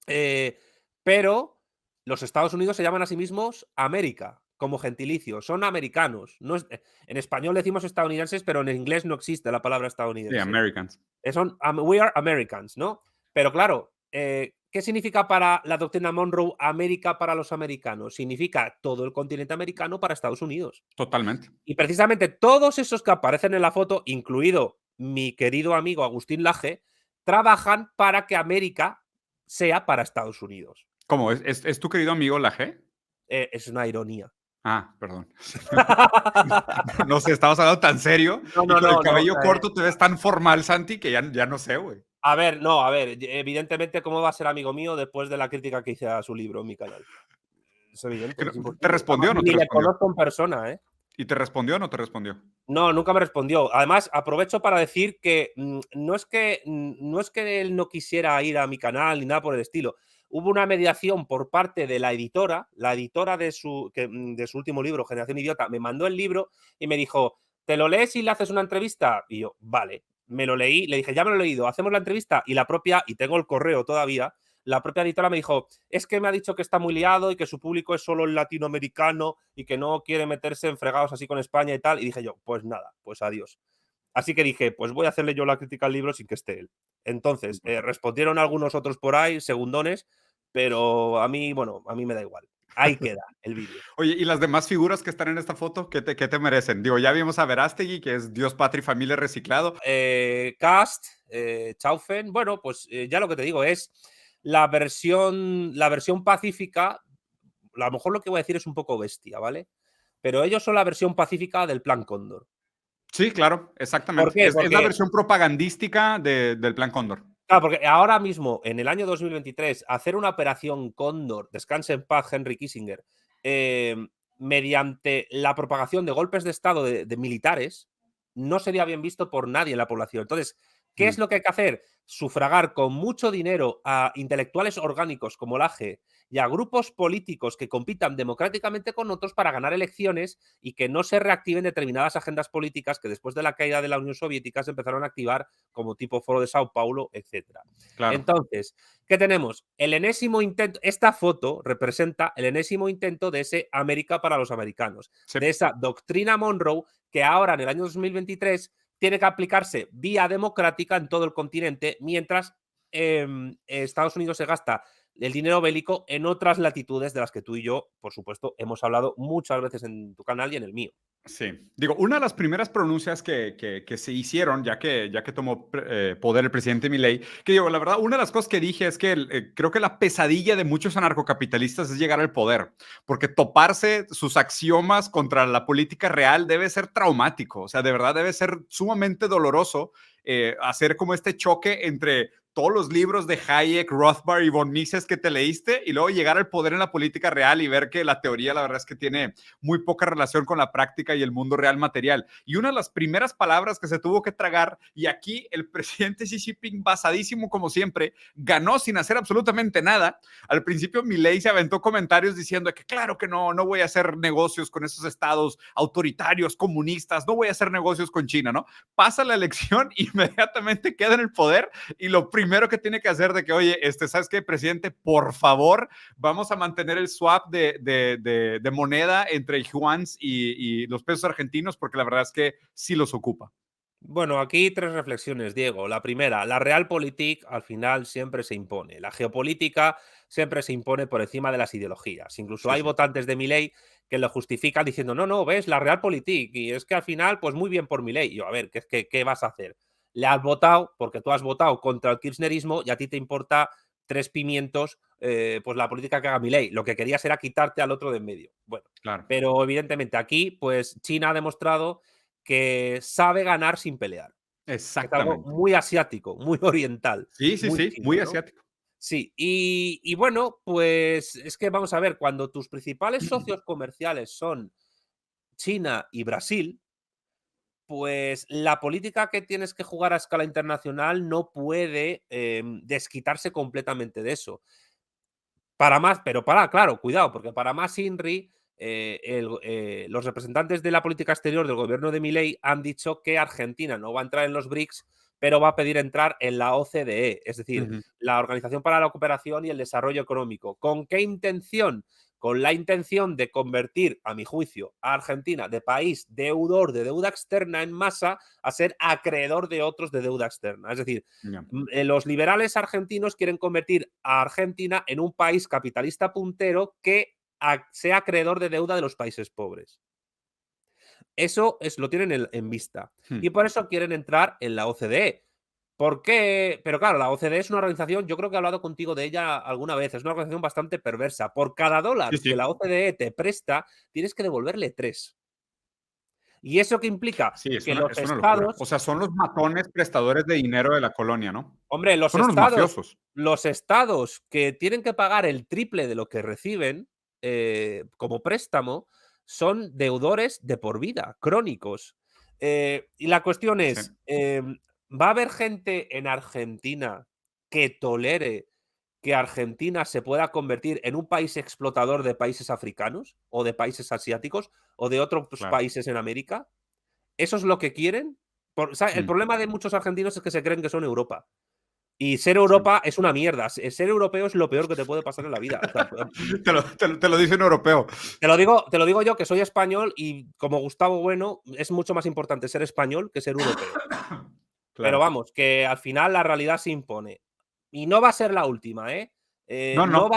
Eh, pero los Estados Unidos se llaman a sí mismos América, como gentilicio. Son americanos. No es, en español decimos estadounidenses, pero en inglés no existe la palabra
sí,
estadounidense.
Americans.
Son we are Americans, ¿no? Pero claro, ¿qué significa para la doctrina Monroe América para los americanos? Significa todo el continente americano para Estados Unidos.
Totalmente.
Y precisamente todos esos que aparecen en la foto, incluido mi querido amigo Agustín Laje, trabajan para que América sea para Estados Unidos.
¿Cómo? ¿Es tu querido amigo la G?
Es una ironía.
Ah, perdón. No sé, estabas hablando tan serio
No,
y
no,
con el
no, no.
cabello corto te ves tan formal, Santi, que ya no sé, güey.
A ver, no, a ver, evidentemente, ¿cómo va a ser amigo mío después de la crítica que hice a su libro en mi canal? Es
Que
evidente,
no-
es
¿Te
imposible. Además,
respondió o no te
ni le
respondió?
conozco en persona, ¿eh?
¿Y te respondió o no te respondió?
No, nunca me respondió. Además, aprovecho para decir que no es que él no quisiera ir a mi canal ni nada por el estilo. Hubo una mediación por parte de la editora de su último libro, Generación Idiota, me mandó el libro y me dijo: "¿Te lo lees y le haces una entrevista?". Y yo: "Vale". Me lo leí, le dije: "Ya me lo he leído, ¿hacemos la entrevista?". Y la propia, y tengo el correo todavía, la propia editora me dijo: "Es que me ha dicho que está muy liado y que su público es solo el latinoamericano y que no quiere meterse en fregados así con España y tal". Y dije yo: "Pues nada, pues adiós". Así que dije: "Pues voy a hacerle yo la crítica al libro sin que esté él". Entonces, respondieron algunos otros por ahí, segundones, pero a mí, bueno, a mí me da igual. Ahí queda el vídeo.
Oye, ¿y las demás figuras que están en esta foto, qué te merecen? Digo, ya vimos a Verástegui, que es Dios, patria y familia reciclado.
Cast, Chaufen, bueno, pues ya lo que te digo es la versión pacífica. A lo mejor lo que voy a decir es un poco bestia, ¿vale? Pero ellos son la versión pacífica del Plan Cóndor.
Sí, claro,
¿Por
exactamente.
qué?
Es la
Porque,
versión propagandística del Plan Cóndor.
claro, porque ahora mismo, en el año 2023, hacer una operación Cóndor, descanse en paz Henry Kissinger, eh, mediante la propagación de golpes de Estado de militares, no sería bien visto por nadie en la población. Entonces, ¿qué es
Mm,
lo que hay que hacer? Sufragar con mucho dinero a intelectuales orgánicos como el AGE y a grupos políticos que compitan democráticamente con otros para ganar elecciones y que no se reactiven determinadas agendas políticas que después de la caída de la Unión Soviética se empezaron a activar, como tipo Foro de Sao Paulo, etcétera.
claro.
Entonces, ¿qué tenemos? El enésimo intento, esta foto representa el enésimo intento de ese América para los americanos,
Sí.
de esa doctrina Monroe que ahora en el año 2023 tiene que aplicarse vía democrática en todo el continente, mientras Estados Unidos se gasta el dinero bélico en otras latitudes de las que tú y yo, por supuesto, hemos hablado muchas veces en tu canal y en el mío.
Sí, digo, una de las primeras pronuncias que se hicieron, ya que tomó poder el presidente Milei, que digo, la verdad, una de las cosas que dije es que creo que la pesadilla de muchos anarcocapitalistas es llegar al poder, porque toparse sus axiomas contra la política real debe ser traumático, o sea, de verdad debe ser sumamente doloroso hacer como este choque entre todos los libros de Hayek, Rothbard y von Mises que te leíste y luego llegar al poder en la política real y ver que la teoría la verdad es que tiene muy poca relación con la práctica y el mundo real material. Y una de las primeras palabras que se tuvo que tragar, y aquí el presidente Xi Jinping, basadísimo como siempre, ganó sin hacer absolutamente nada. Al principio Milei se aventó comentarios diciendo que claro que no voy a hacer negocios con esos estados autoritarios, comunistas, no voy a hacer negocios con China, ¿no? Pasa la elección, inmediatamente queda en el poder y lo primero que tiene que hacer de que, oye, ¿sabes qué, presidente? Por favor, vamos a mantener el swap de moneda entre yuans y los pesos argentinos, porque la verdad es que sí los ocupa.
Bueno, aquí tres reflexiones, Diego. La primera, la realpolitik al final siempre se impone. La geopolítica siempre se impone por encima de las ideologías. Incluso
Sí,
hay
sí.
votantes de Milei que lo justifican diciendo: no, no, ves, la realpolitik. Y es que al final, pues muy bien por Milei. Y yo, a ver, ¿qué vas a hacer? Le has votado porque tú has votado contra el kirchnerismo y a ti te importa tres pimientos, pues la política que haga Milei. Lo que querías era quitarte al otro de en medio. Bueno,
Claro.
pero evidentemente aquí, pues China ha demostrado que sabe ganar sin pelear. Es algo
Exactamente.
muy asiático, muy oriental,
Sí, sí,
muy
sí, muy
chino, ¿no?
asiático.
Sí, y bueno, pues es que vamos a ver, cuando tus principales socios comerciales son China y Brasil, pues la política que tienes que jugar a escala internacional no puede desquitarse completamente de eso. Para más, pero claro, cuidado, porque para más INRI, los representantes de la política exterior del gobierno de Milei han dicho que Argentina no va a entrar en los BRICS, pero va a pedir entrar en la OCDE, es decir,
Ujú.
la Organización para la Cooperación y el Desarrollo Económico. ¿Con qué intención? Con la intención de convertir, a mi juicio, a Argentina de país deudor de deuda externa en masa a ser acreedor de otros de deuda externa. Es decir,
Ya.
los liberales argentinos quieren convertir a Argentina en un país capitalista puntero que sea acreedor de deuda de los países pobres. Eso lo tienen en vista.
Hmm.
Y por eso quieren entrar en la OCDE. ¿Por qué? Pero claro, la OCDE es una organización, yo creo que he hablado contigo de ella alguna vez, es una organización bastante perversa. Por cada
Sí,
dólar que
sí.
la OCDE te presta, tienes que devolverle 3. ¿Y eso qué implica?
Sí,
Que los
es una locura. O
estados,
sea, son los matones prestadores de dinero de la colonia, ¿no?
hombre,
Son unos mafiosos.
los estados que tienen que pagar el triple de lo que reciben como préstamo son deudores de por vida, crónicos. Y la cuestión
Sí.
es, ¿va a haber gente en Argentina que tolere que Argentina se pueda convertir en un país explotador de países africanos o de países asiáticos o de otros
Claro.
países en América? ¿Eso es lo que quieren? El
Mm,
problema de muchos argentinos es que se creen que son Europa. Y ser
sí.
Europa es una mierda. Ser europeo es lo peor que te puede pasar en la vida. O sea,
Te lo dice un europeo.
te lo digo yo, que soy español y como Gustavo Bueno, es mucho más importante ser español que ser europeo. Pero
Claro.
vamos, que al final la realidad se impone. Y no va a ser la última, ¿eh?
No, no.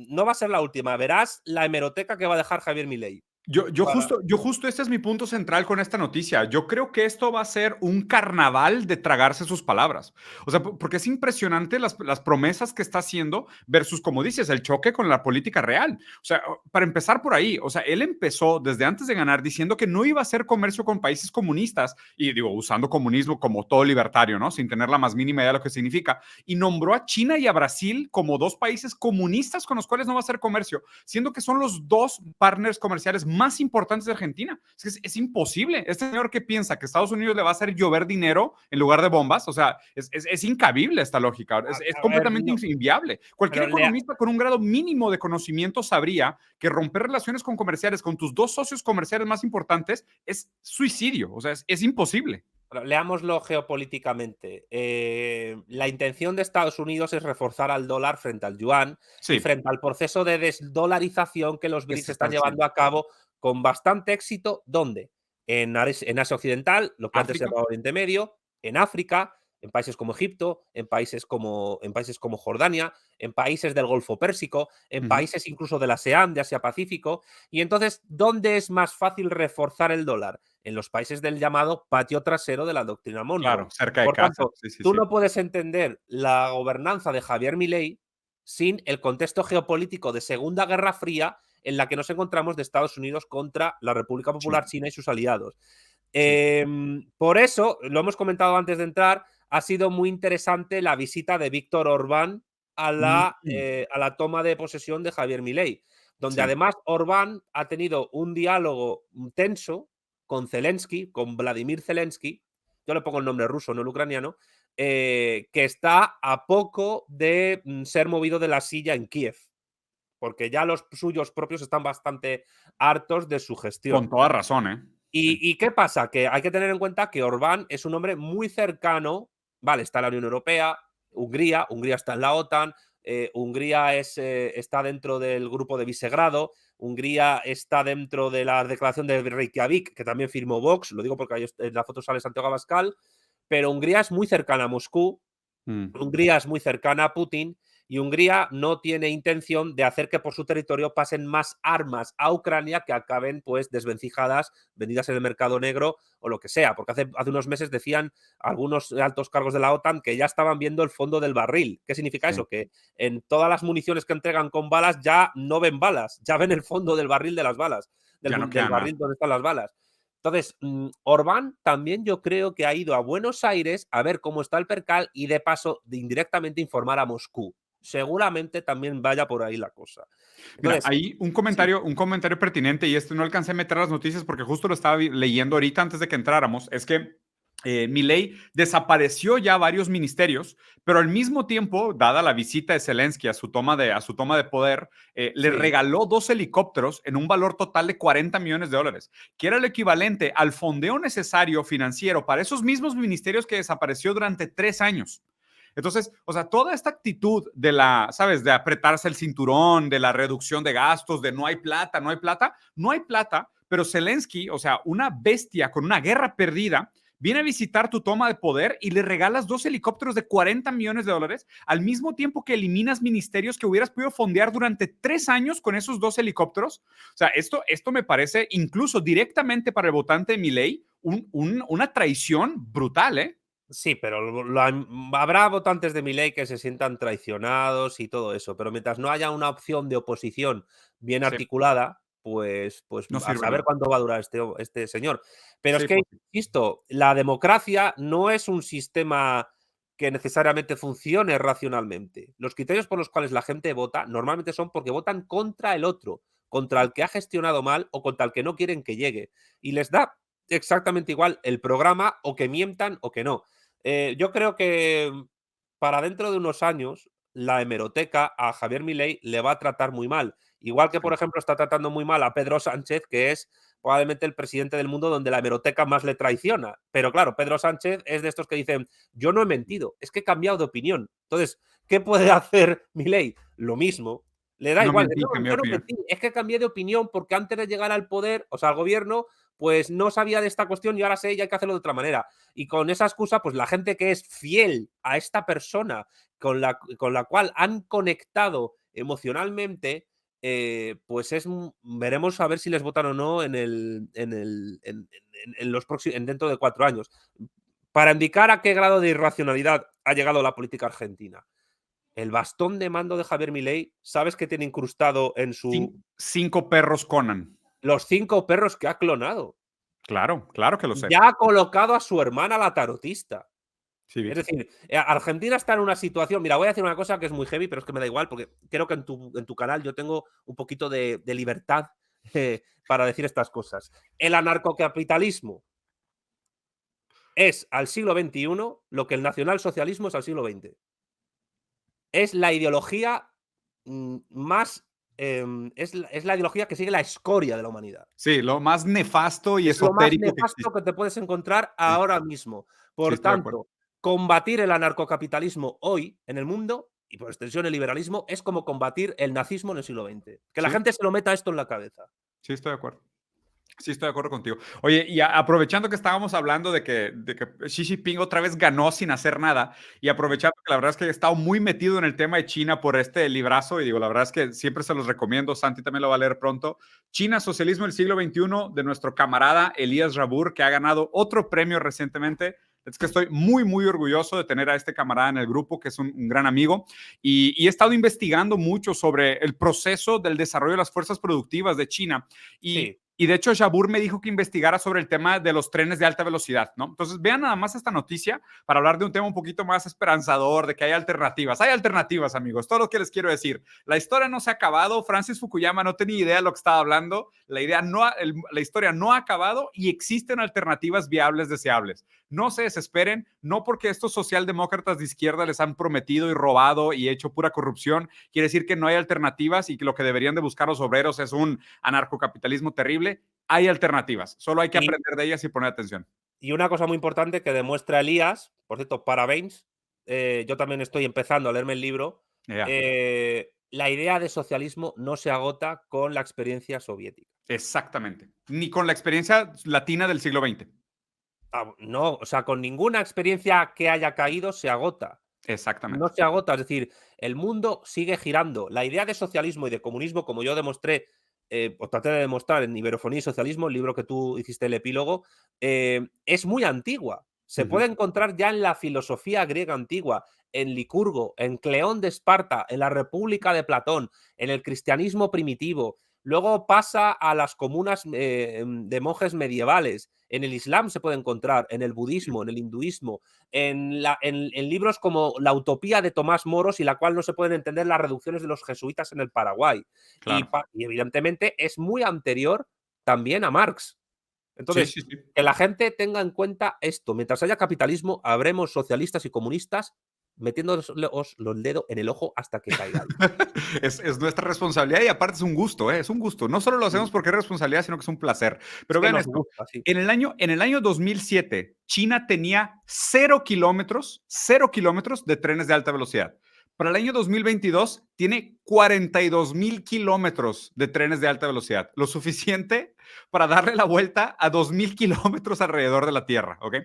No va a ser la última. Verás la hemeroteca que va a dejar Javier Milei. Para...
Yo justo este es mi punto central con esta noticia. Yo creo que esto va a ser un carnaval de tragarse sus palabras. O sea, porque es impresionante las promesas que está haciendo versus, como dices, el choque con la política real. O sea, para empezar por ahí, o sea, él empezó desde antes de ganar diciendo que no iba a hacer comercio con países comunistas y digo, usando comunismo como todo libertario, ¿no? Sin tener la más mínima idea de lo que significa. Y nombró a China y a Brasil como dos países comunistas con los cuales no va a hacer comercio, siendo que son los dos partners comerciales más importantes de Argentina. Es imposible. Este señor que piensa que Estados Unidos le va a hacer llover dinero en lugar de bombas, o sea, es incabible esta lógica. Es
a ver,
completamente
no,
inviable. Cualquier
pero le,
economista con un grado mínimo de conocimiento sabría que romper relaciones con comerciales con tus dos socios comerciales más importantes es suicidio. O sea, es imposible.
leámoslo geopolíticamente. La intención de Estados Unidos es reforzar al dólar frente al yuan y
Sí,
frente al proceso de desdolarización que los
que se
BRICS
está
están llevando
haciendo.
a cabo con bastante éxito. ¿Dónde? En Asia Occidental, lo que antes se
África.
llamaba Oriente Medio, en África, en países como Egipto, en países como Jordania, en países del Golfo Pérsico, en
Uh -huh.
países incluso de la ASEAN, de Asia Pacífico. Y entonces, ¿dónde es más fácil reforzar el dólar? En los países del llamado patio trasero de la doctrina Monroe.
Claro, cerca de
Por
casa.
tanto,
Sí, sí,
tú
sí.
no puedes entender la gobernanza de Javier Milei sin el contexto geopolítico de Segunda Guerra Fría en la que nos encontramos de Estados Unidos contra la República Popular
Sí,
China y sus aliados.
sí.
Por eso, lo hemos comentado antes de entrar, ha sido muy interesante la visita de Víctor Orbán
Mm,
a la toma de posesión de Javier Milei, donde
sí.
además Orbán ha tenido un diálogo tenso con Zelensky, con Vladimir Zelensky, yo le pongo el nombre ruso, no el ucraniano, que está a poco de ser movido de la silla en Kiev, porque ya los suyos propios están bastante hartos de su
Con
gestión.
toda razón, ¿eh? Sí.
¿Y qué pasa? Que hay que tener en cuenta que Orbán es un hombre muy cercano, vale, está en la Unión Europea, Hungría está en la OTAN, Hungría está dentro del grupo de Visegrado, Hungría está dentro de la declaración de Reykjavik, que también firmó Vox, lo digo porque ahí en la foto sale Santiago Abascal, pero Hungría es muy cercana a Moscú,
Mm.
Hungría es muy cercana a Putin y Hungría no tiene intención de hacer que por su territorio pasen más armas a Ucrania que acaben pues desvencijadas, vendidas en el mercado negro o lo que sea, porque hace unos meses decían algunos altos cargos de la OTAN que ya estaban viendo el fondo del barril. ¿Qué significa
Sí.
eso? Que en todas las municiones que entregan con balas ya no ven balas, ya ven el fondo del barril de las balas,
Ya no
del
queda nada.
barril donde están las balas. Entonces, Orbán también yo creo que ha ido a Buenos Aires a ver cómo está el percal y de paso de indirectamente informar a Moscú. Seguramente también vaya por ahí la cosa.
Mira,
Entonces,
hay
sí,
un comentario pertinente y este no alcancé a meter las noticias porque justo lo estaba leyendo ahorita antes de que entráramos. Es que Milei desapareció ya varios ministerios, pero al mismo tiempo, dada la visita de Zelensky a su toma de poder, le
sí,
regaló 2 helicópteros en un valor total de $40 millones, que era el equivalente al fondeo necesario financiero para esos mismos ministerios que desapareció durante 3 años. Entonces, o sea, toda esta actitud de la, ¿sabes? De apretarse el cinturón, de la reducción de gastos, de no hay plata, no hay plata, no hay plata, pero Zelensky, o sea, una bestia con una guerra perdida, viene a visitar tu toma de poder y le regalas 2 helicópteros de $40 millones al mismo tiempo que eliminas ministerios que hubieras podido fondear durante 3 años con esos 2 helicópteros. O sea, esto me parece incluso directamente para el votante de Milei una traición brutal, ¿eh?
Sí, pero habrá votantes de Milei que se sientan traicionados y todo eso, pero mientras no haya una opción de oposición bien
Sí,
articulada, pues
no
a
sirve
saber
nada.
cuánto va a durar este señor. Pero es
Sí,
que,
pues sí.
insisto, la democracia no es un sistema que necesariamente funcione racionalmente. Los criterios por los cuales la gente vota normalmente son porque votan contra el otro, contra el que ha gestionado mal o contra el que no quieren que llegue. Y les da exactamente igual el programa o que mientan o que no. Yo creo que para dentro de unos años la hemeroteca a Javier Milei le va a tratar muy mal. Igual que,
Sí.
por ejemplo, está tratando muy mal a Pedro Sánchez, que es probablemente el presidente del mundo donde la hemeroteca más le traiciona. Pero claro, Pedro Sánchez es de estos que dicen, yo no he mentido, es que he cambiado de opinión. Entonces, ¿qué puede hacer Milei? Lo mismo. Le da
No
igual.
mentí,
No,
cambié de
yo no
opinión.
mentí, es que cambié de opinión porque antes de llegar al poder, o sea, al gobierno, pues no sabía de esta cuestión y ahora sé y hay que hacerlo de otra manera. Y con esa excusa, pues la gente que es fiel a esta persona con la cual han conectado emocionalmente, pues veremos a ver si les votan o no en los próximos, dentro de 4 años. Para indicar a qué grado de irracionalidad ha llegado la política argentina. El bastón de mando de Javier Milei, ¿sabes qué tiene incrustado en
Cinco perros Conan.
los 5 perros que ha clonado?
Claro, claro que lo sé.
Ya ha colocado a su hermana la tarotista.
Sí,
Es
vi.
decir, Argentina está en una situación. Mira, voy a decir una cosa que es muy heavy, pero es que me da igual, porque creo que en tu canal yo tengo un poquito de libertad para decir estas cosas. El anarcocapitalismo es al siglo XXI lo que el nacionalsocialismo es al siglo XX. Es la ideología más. Es la ideología que sigue la escoria de la humanidad.
Sí, lo más nefasto y
Es lo más
esotérico que
nefasto
existe.
que te puedes encontrar
Sí,
ahora mismo.
sí,
Por
estoy de acuerdo.
tanto, combatir el anarcocapitalismo hoy en el mundo, y por extensión el liberalismo, es como combatir el nazismo en el siglo XX. Que la
Sí,
gente se lo meta esto en la cabeza.
sí, estoy de acuerdo. Sí, estoy de acuerdo contigo. Oye, y aprovechando que estábamos hablando de que Xi Jinping otra vez ganó sin hacer nada, y aprovechando que la verdad es que he estado muy metido en el tema de China por este librazo, y digo, la verdad es que siempre se los recomiendo, Santi también lo va a leer pronto. China, Socialismo del siglo XXI, de nuestro camarada Elías Rabur, que ha ganado otro premio recientemente. Es que estoy muy, muy orgulloso de tener a este camarada en el grupo, que es un gran amigo, y he estado investigando mucho sobre el proceso del desarrollo de las fuerzas productivas de China. Y
Sí,
y de hecho, Jabur me dijo que investigara sobre el tema de los trenes de alta velocidad, ¿no? Entonces, vean nada más esta noticia para hablar de un tema un poquito más esperanzador, de que hay alternativas. Hay alternativas, amigos, todo lo que les quiero decir. La historia no se ha acabado, Francis Fukuyama no tenía idea de lo que estaba hablando, la historia no ha acabado y existen alternativas viables, deseables. No se desesperen, no porque estos socialdemócratas de izquierda les han prometido y robado y hecho pura corrupción, quiere decir que no hay alternativas y que lo que deberían de buscar los obreros es un anarcocapitalismo terrible. Hay alternativas, solo hay que
y,
aprender de ellas y poner atención.
y una cosa muy importante que demuestra Elías, por cierto, parabéns, yo también estoy empezando a leerme el libro,
Yeah.
la idea de socialismo no se agota con la experiencia soviética.
Exactamente. Ni con la experiencia latina del siglo XX.
No, o sea, con ninguna experiencia que haya caído se agota. No
Exactamente.
se agota, es decir, el mundo sigue girando. La idea de socialismo y de comunismo, como yo demostré, o traté de demostrar en Iberofonía y Socialismo, el libro que tú hiciste el epílogo, es muy antigua. Se
Uh -huh.
puede encontrar ya en la filosofía griega antigua, en Licurgo, en Cleón de Esparta, en la República de Platón, en el cristianismo primitivo. Luego pasa a las comunas de monjes medievales. En el Islam se puede encontrar, en el budismo, en el hinduismo, en libros como La utopía de Tomás Moros, y la cual no se pueden entender las reducciones de los jesuitas en el Paraguay.
Claro.
Y evidentemente es muy anterior también a Marx.
Sí,
Entonces,
sí, sí.
que la gente tenga en cuenta esto. Mientras haya capitalismo, habremos socialistas y comunistas metiéndoos los dedos en el ojo hasta que caigáis.
Es nuestra responsabilidad y aparte es un gusto, ¿eh? Es un gusto. No solo lo hacemos porque es responsabilidad, sino que es un placer.
Es
Pero
que
vean
nos
esto.
gusta, sí.
En el año 2007, China tenía 0 kilómetros de trenes de alta velocidad. Para el año 2022 tiene 42,000 kilómetros de trenes de alta velocidad, lo suficiente para darle la vuelta a 2,000 kilómetros alrededor de la Tierra, ¿ok?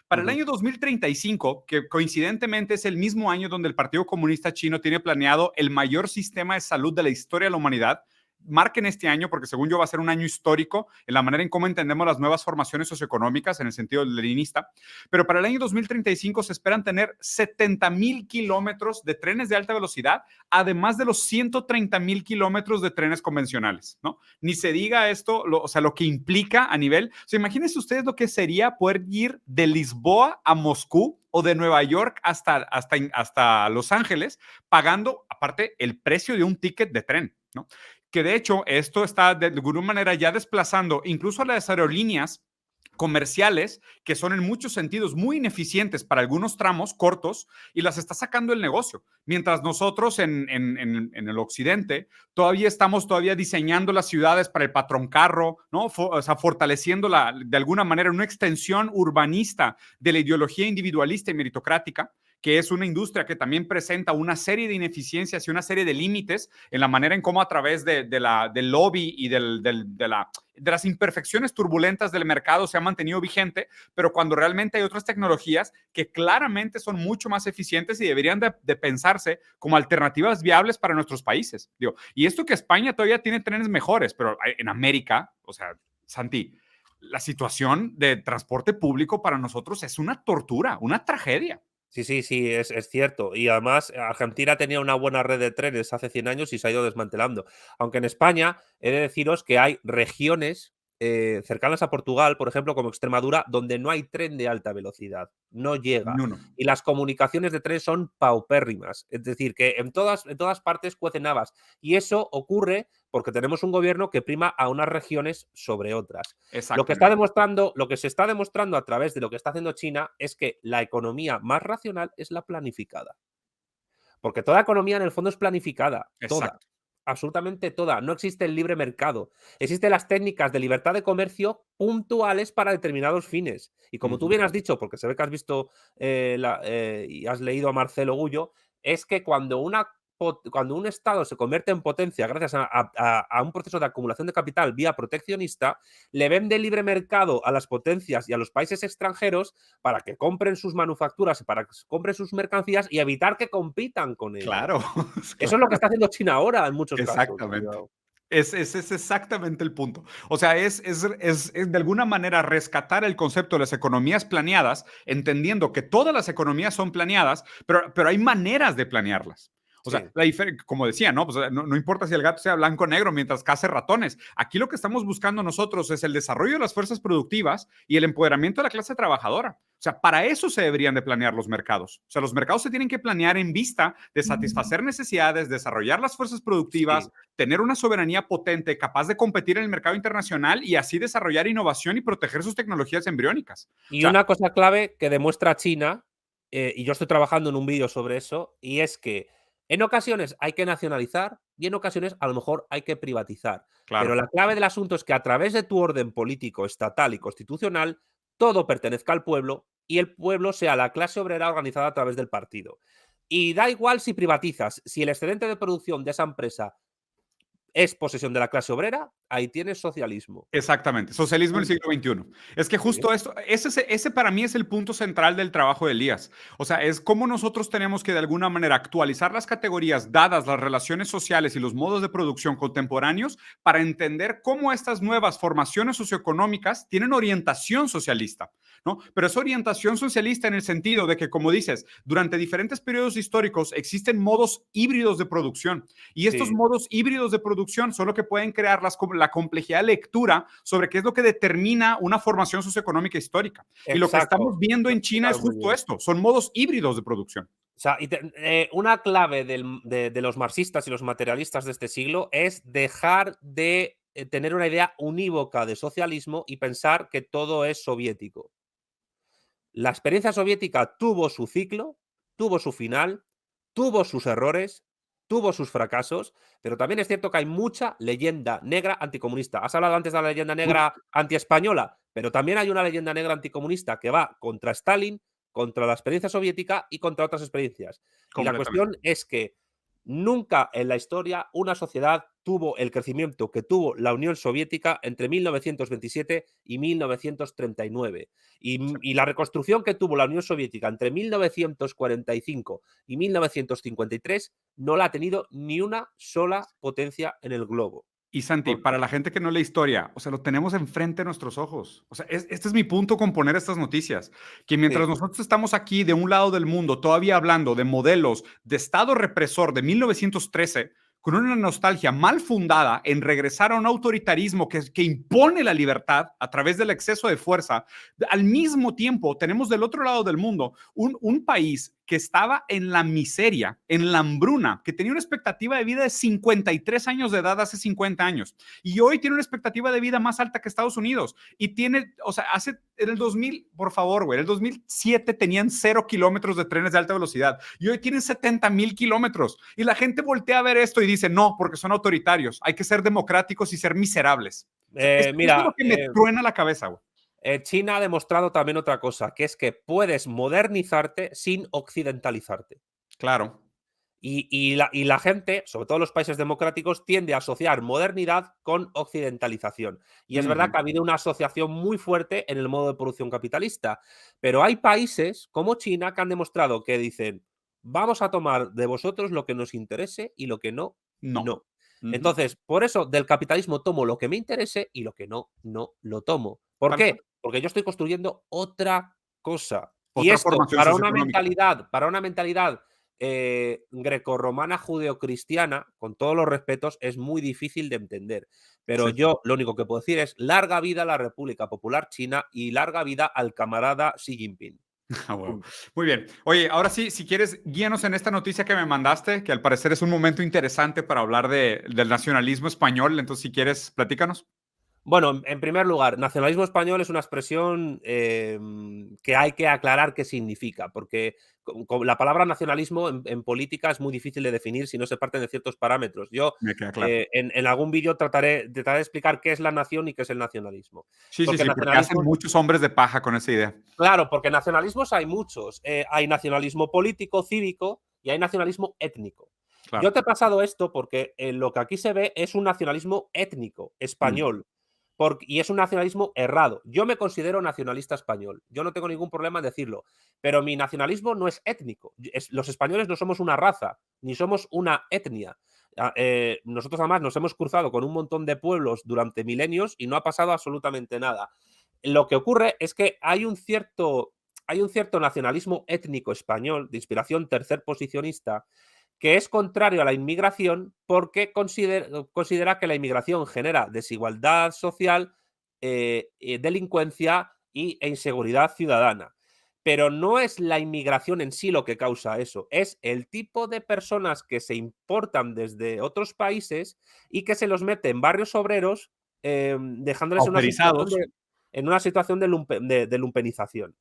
Para el año 2035, que coincidentemente es el mismo año donde el Partido Comunista Chino tiene planeado el mayor sistema de salud de la historia de la humanidad, marquen este año, porque según yo va a ser un año histórico en la manera en cómo entendemos las nuevas formaciones socioeconómicas en el sentido leninista, pero para el año 2035 se esperan tener 70,000 kilómetros de trenes de alta velocidad, además de los 130,000 kilómetros de trenes convencionales, ¿no? Ni se diga esto, o sea, lo que implica a nivel, o sea, imagínense ustedes lo que sería poder ir de Lisboa a Moscú o de Nueva York hasta Los Ángeles, pagando, aparte, el precio de un ticket de tren, ¿no? Que de hecho, esto está de alguna manera ya desplazando incluso a las aerolíneas comerciales, que son en muchos sentidos muy ineficientes para algunos tramos cortos, y las está sacando el negocio. Mientras nosotros en el occidente todavía estamos diseñando las ciudades para el patrón carro, ¿no? O sea, fortaleciendo de alguna manera una extensión urbanista de la ideología individualista y meritocrática, que es una industria que también presenta una serie de ineficiencias y una serie de límites en la manera en cómo a través del lobby y de las imperfecciones turbulentas del mercado se ha mantenido vigente, pero cuando realmente hay otras tecnologías que claramente son mucho más eficientes y deberían de pensarse como alternativas viables para nuestros países. Digo, y esto que España todavía tiene trenes mejores, pero en América, o sea, Santi, la situación de transporte público para nosotros es una tortura, una tragedia.
Sí, sí, sí, es cierto. Y además, Argentina tenía una buena red de trenes hace 100 años y se ha ido desmantelando. Aunque en España he de deciros que hay regiones cercanas a Portugal, por ejemplo, como Extremadura, donde no hay tren de alta velocidad, no llega.
Uno.
Y las comunicaciones de tren son paupérrimas. Es decir, que en todas partes cuecen habas. Y eso ocurre porque tenemos un gobierno que prima a unas regiones sobre otras.
Exactamente.
Lo que se está demostrando a través de lo que está haciendo China es que la economía más racional es la planificada. Porque toda economía en el fondo es planificada, toda,
Exacto.
absolutamente toda. No existe el libre mercado. Existen las técnicas de libertad de comercio puntuales para determinados fines. Y como tú bien has dicho, porque se ve que has visto y has leído a Marcelo Gullo, es que cuando un Estado se convierte en potencia gracias a un proceso de acumulación de capital vía proteccionista, le vende libre mercado a las potencias y a los países extranjeros para que compren sus manufacturas y para que compren sus mercancías y evitar que compitan con ellos.
Claro,
Eso es lo que
claro.
está haciendo China ahora en muchos casos.
Exactamente. Es exactamente el punto. O sea, es de alguna manera rescatar el concepto de las economías planeadas, entendiendo que todas las economías son planeadas, pero hay maneras de planearlas. O sea,
Sí,
como decía, ¿no? Pues, no importa si el gato sea blanco o negro mientras cace ratones. Aquí lo que estamos buscando nosotros es el desarrollo de las fuerzas productivas y el empoderamiento de la clase trabajadora. O sea, para eso se deberían de planear los mercados. O sea, los mercados se tienen que planear en vista de satisfacer necesidades, desarrollar las fuerzas productivas,
sí.
tener una soberanía potente, capaz de competir en el mercado internacional y así desarrollar innovación y proteger sus tecnologías embriónicas. O
Y
sea,
una cosa clave que demuestra China, y yo estoy trabajando en un vídeo sobre eso, y es que en ocasiones hay que nacionalizar y en ocasiones a lo mejor hay que privatizar. Pero
claro,
la clave del asunto es que a través de tu orden político, estatal y constitucional, todo pertenezca al pueblo y el pueblo sea la clase obrera organizada a través del partido. Y da igual si privatizas, si el excedente de producción de esa empresa es posesión de la clase obrera, ahí tienes socialismo.
exactamente. Socialismo en el
Punto.
siglo XXI. Es que
Sí,
justo esto, ese para mí es el punto central del trabajo de Elías. O sea, es cómo nosotros tenemos que de alguna manera actualizar las categorías dadas las relaciones sociales y los modos de producción contemporáneos para entender cómo estas nuevas formaciones socioeconómicas tienen orientación socialista, ¿no? Pero es orientación socialista en el sentido de que, como dices, durante diferentes periodos históricos existen modos híbridos de producción y estos
sí,
modos híbridos de producción son lo que pueden crear la complejidad de lectura sobre qué es lo que determina una formación socioeconómica histórica. Y lo que
exacto.
estamos viendo
Lo
en
has
China es
explicado muy
justo
bien.
esto, son modos híbridos de producción.
O sea, una clave de los marxistas y los materialistas de este siglo es dejar de tener una idea unívoca de socialismo y pensar que todo es soviético. La experiencia soviética tuvo su ciclo, tuvo su final, tuvo sus errores, tuvo sus fracasos, pero también es cierto que hay mucha leyenda negra anticomunista. Has hablado antes de la leyenda
Uf,
negra antiespañola, pero también hay una leyenda negra anticomunista que va contra Stalin, contra la experiencia soviética y contra otras experiencias. Y la
completamente.
cuestión es que nunca en la historia una sociedad tuvo el crecimiento que tuvo la Unión Soviética entre 1927 y 1939. Y la reconstrucción que tuvo la Unión Soviética entre 1945 y 1953 no la ha tenido ni una sola potencia en el globo.
Y Santi,
Porque,
para la gente que no lee historia, o sea, lo tenemos enfrente de nuestros ojos. O sea, este es mi punto con poner estas noticias, que mientras
sí.
nosotros estamos aquí de un lado del mundo, todavía hablando de modelos de Estado represor de 1913, con una nostalgia mal fundada en regresar a un autoritarismo que impone la libertad a través del exceso de fuerza, al mismo tiempo tenemos del otro lado del mundo un país que estaba en la miseria, en la hambruna, que tenía una expectativa de vida de 53 años de edad hace 50 años, y hoy tiene una expectativa de vida más alta que Estados Unidos, y tiene, o sea, en el 2000, por favor, güey, en el 2007 tenían 0 kilómetros de trenes de alta velocidad, y hoy tienen 70,000 kilómetros, y la gente voltea a ver esto y dice, no, porque son autoritarios, hay que ser democráticos y ser miserables. O sea, esto es lo
Mira,
que me truena la cabeza, güey.
China ha demostrado también otra cosa, que es que puedes modernizarte sin occidentalizarte.
Claro.
Y la gente, sobre todo los países democráticos, tiende a asociar modernidad con occidentalización. Y es verdad
Ujú.
que ha habido una asociación muy fuerte en el modo de producción capitalista. Pero hay países como China que han demostrado que dicen, vamos a tomar de vosotros lo que nos interese y lo que no,
No.
no.
Ujú.
Entonces, por eso del capitalismo tomo lo que me interese y lo que no, no lo tomo. ¿Por
Tal cual.
qué? Porque yo estoy construyendo otra cosa. Y
Otra
esto,
formación socioeconómica.
para una mentalidad grecorromana judeocristiana, con todos los respetos, es muy difícil de entender. Pero
Sí.
yo lo único que puedo decir es larga vida a la República Popular China y larga vida al camarada Xi Jinping.
Ah, huevo.
Punto.
Muy bien. Oye, ahora sí, si quieres, guíanos en esta noticia que me mandaste, que al parecer es un momento interesante para hablar del nacionalismo español. Entonces, si quieres, platícanos.
Bueno, en primer lugar, nacionalismo español es una expresión que hay que aclarar qué significa, porque la palabra nacionalismo en política es muy difícil de definir si no se parten de ciertos parámetros. Yo
Me queda claro.
en algún vídeo trataré de explicar qué es la nación y qué es el nacionalismo.
Sí, sí,
Porque
sí, porque hacen
nacionalismo,
muchos hombres de paja con esa idea.
claro, porque nacionalismos hay muchos. Hay nacionalismo político, cívico y hay nacionalismo étnico. Yo
Claro.
te he pasado esto porque lo que aquí se ve es un nacionalismo étnico,
Mm.
español, y es un nacionalismo errado. Yo me considero nacionalista español, yo no tengo ningún problema en decirlo, pero mi nacionalismo no es étnico. Los españoles no somos una raza, ni somos una etnia. Nosotros además nos hemos cruzado con un montón de pueblos durante milenios y no ha pasado absolutamente nada. Lo que ocurre es que hay un cierto nacionalismo étnico español de inspiración tercerposicionista que es contrario a la inmigración porque considera que la inmigración genera desigualdad social, delincuencia e inseguridad ciudadana. Pero no es la inmigración en sí lo que causa eso, es el tipo de personas que se importan desde otros países y que se los mete en barrios obreros, dejándoles
Pauperizados.
en una situación de lumpenización.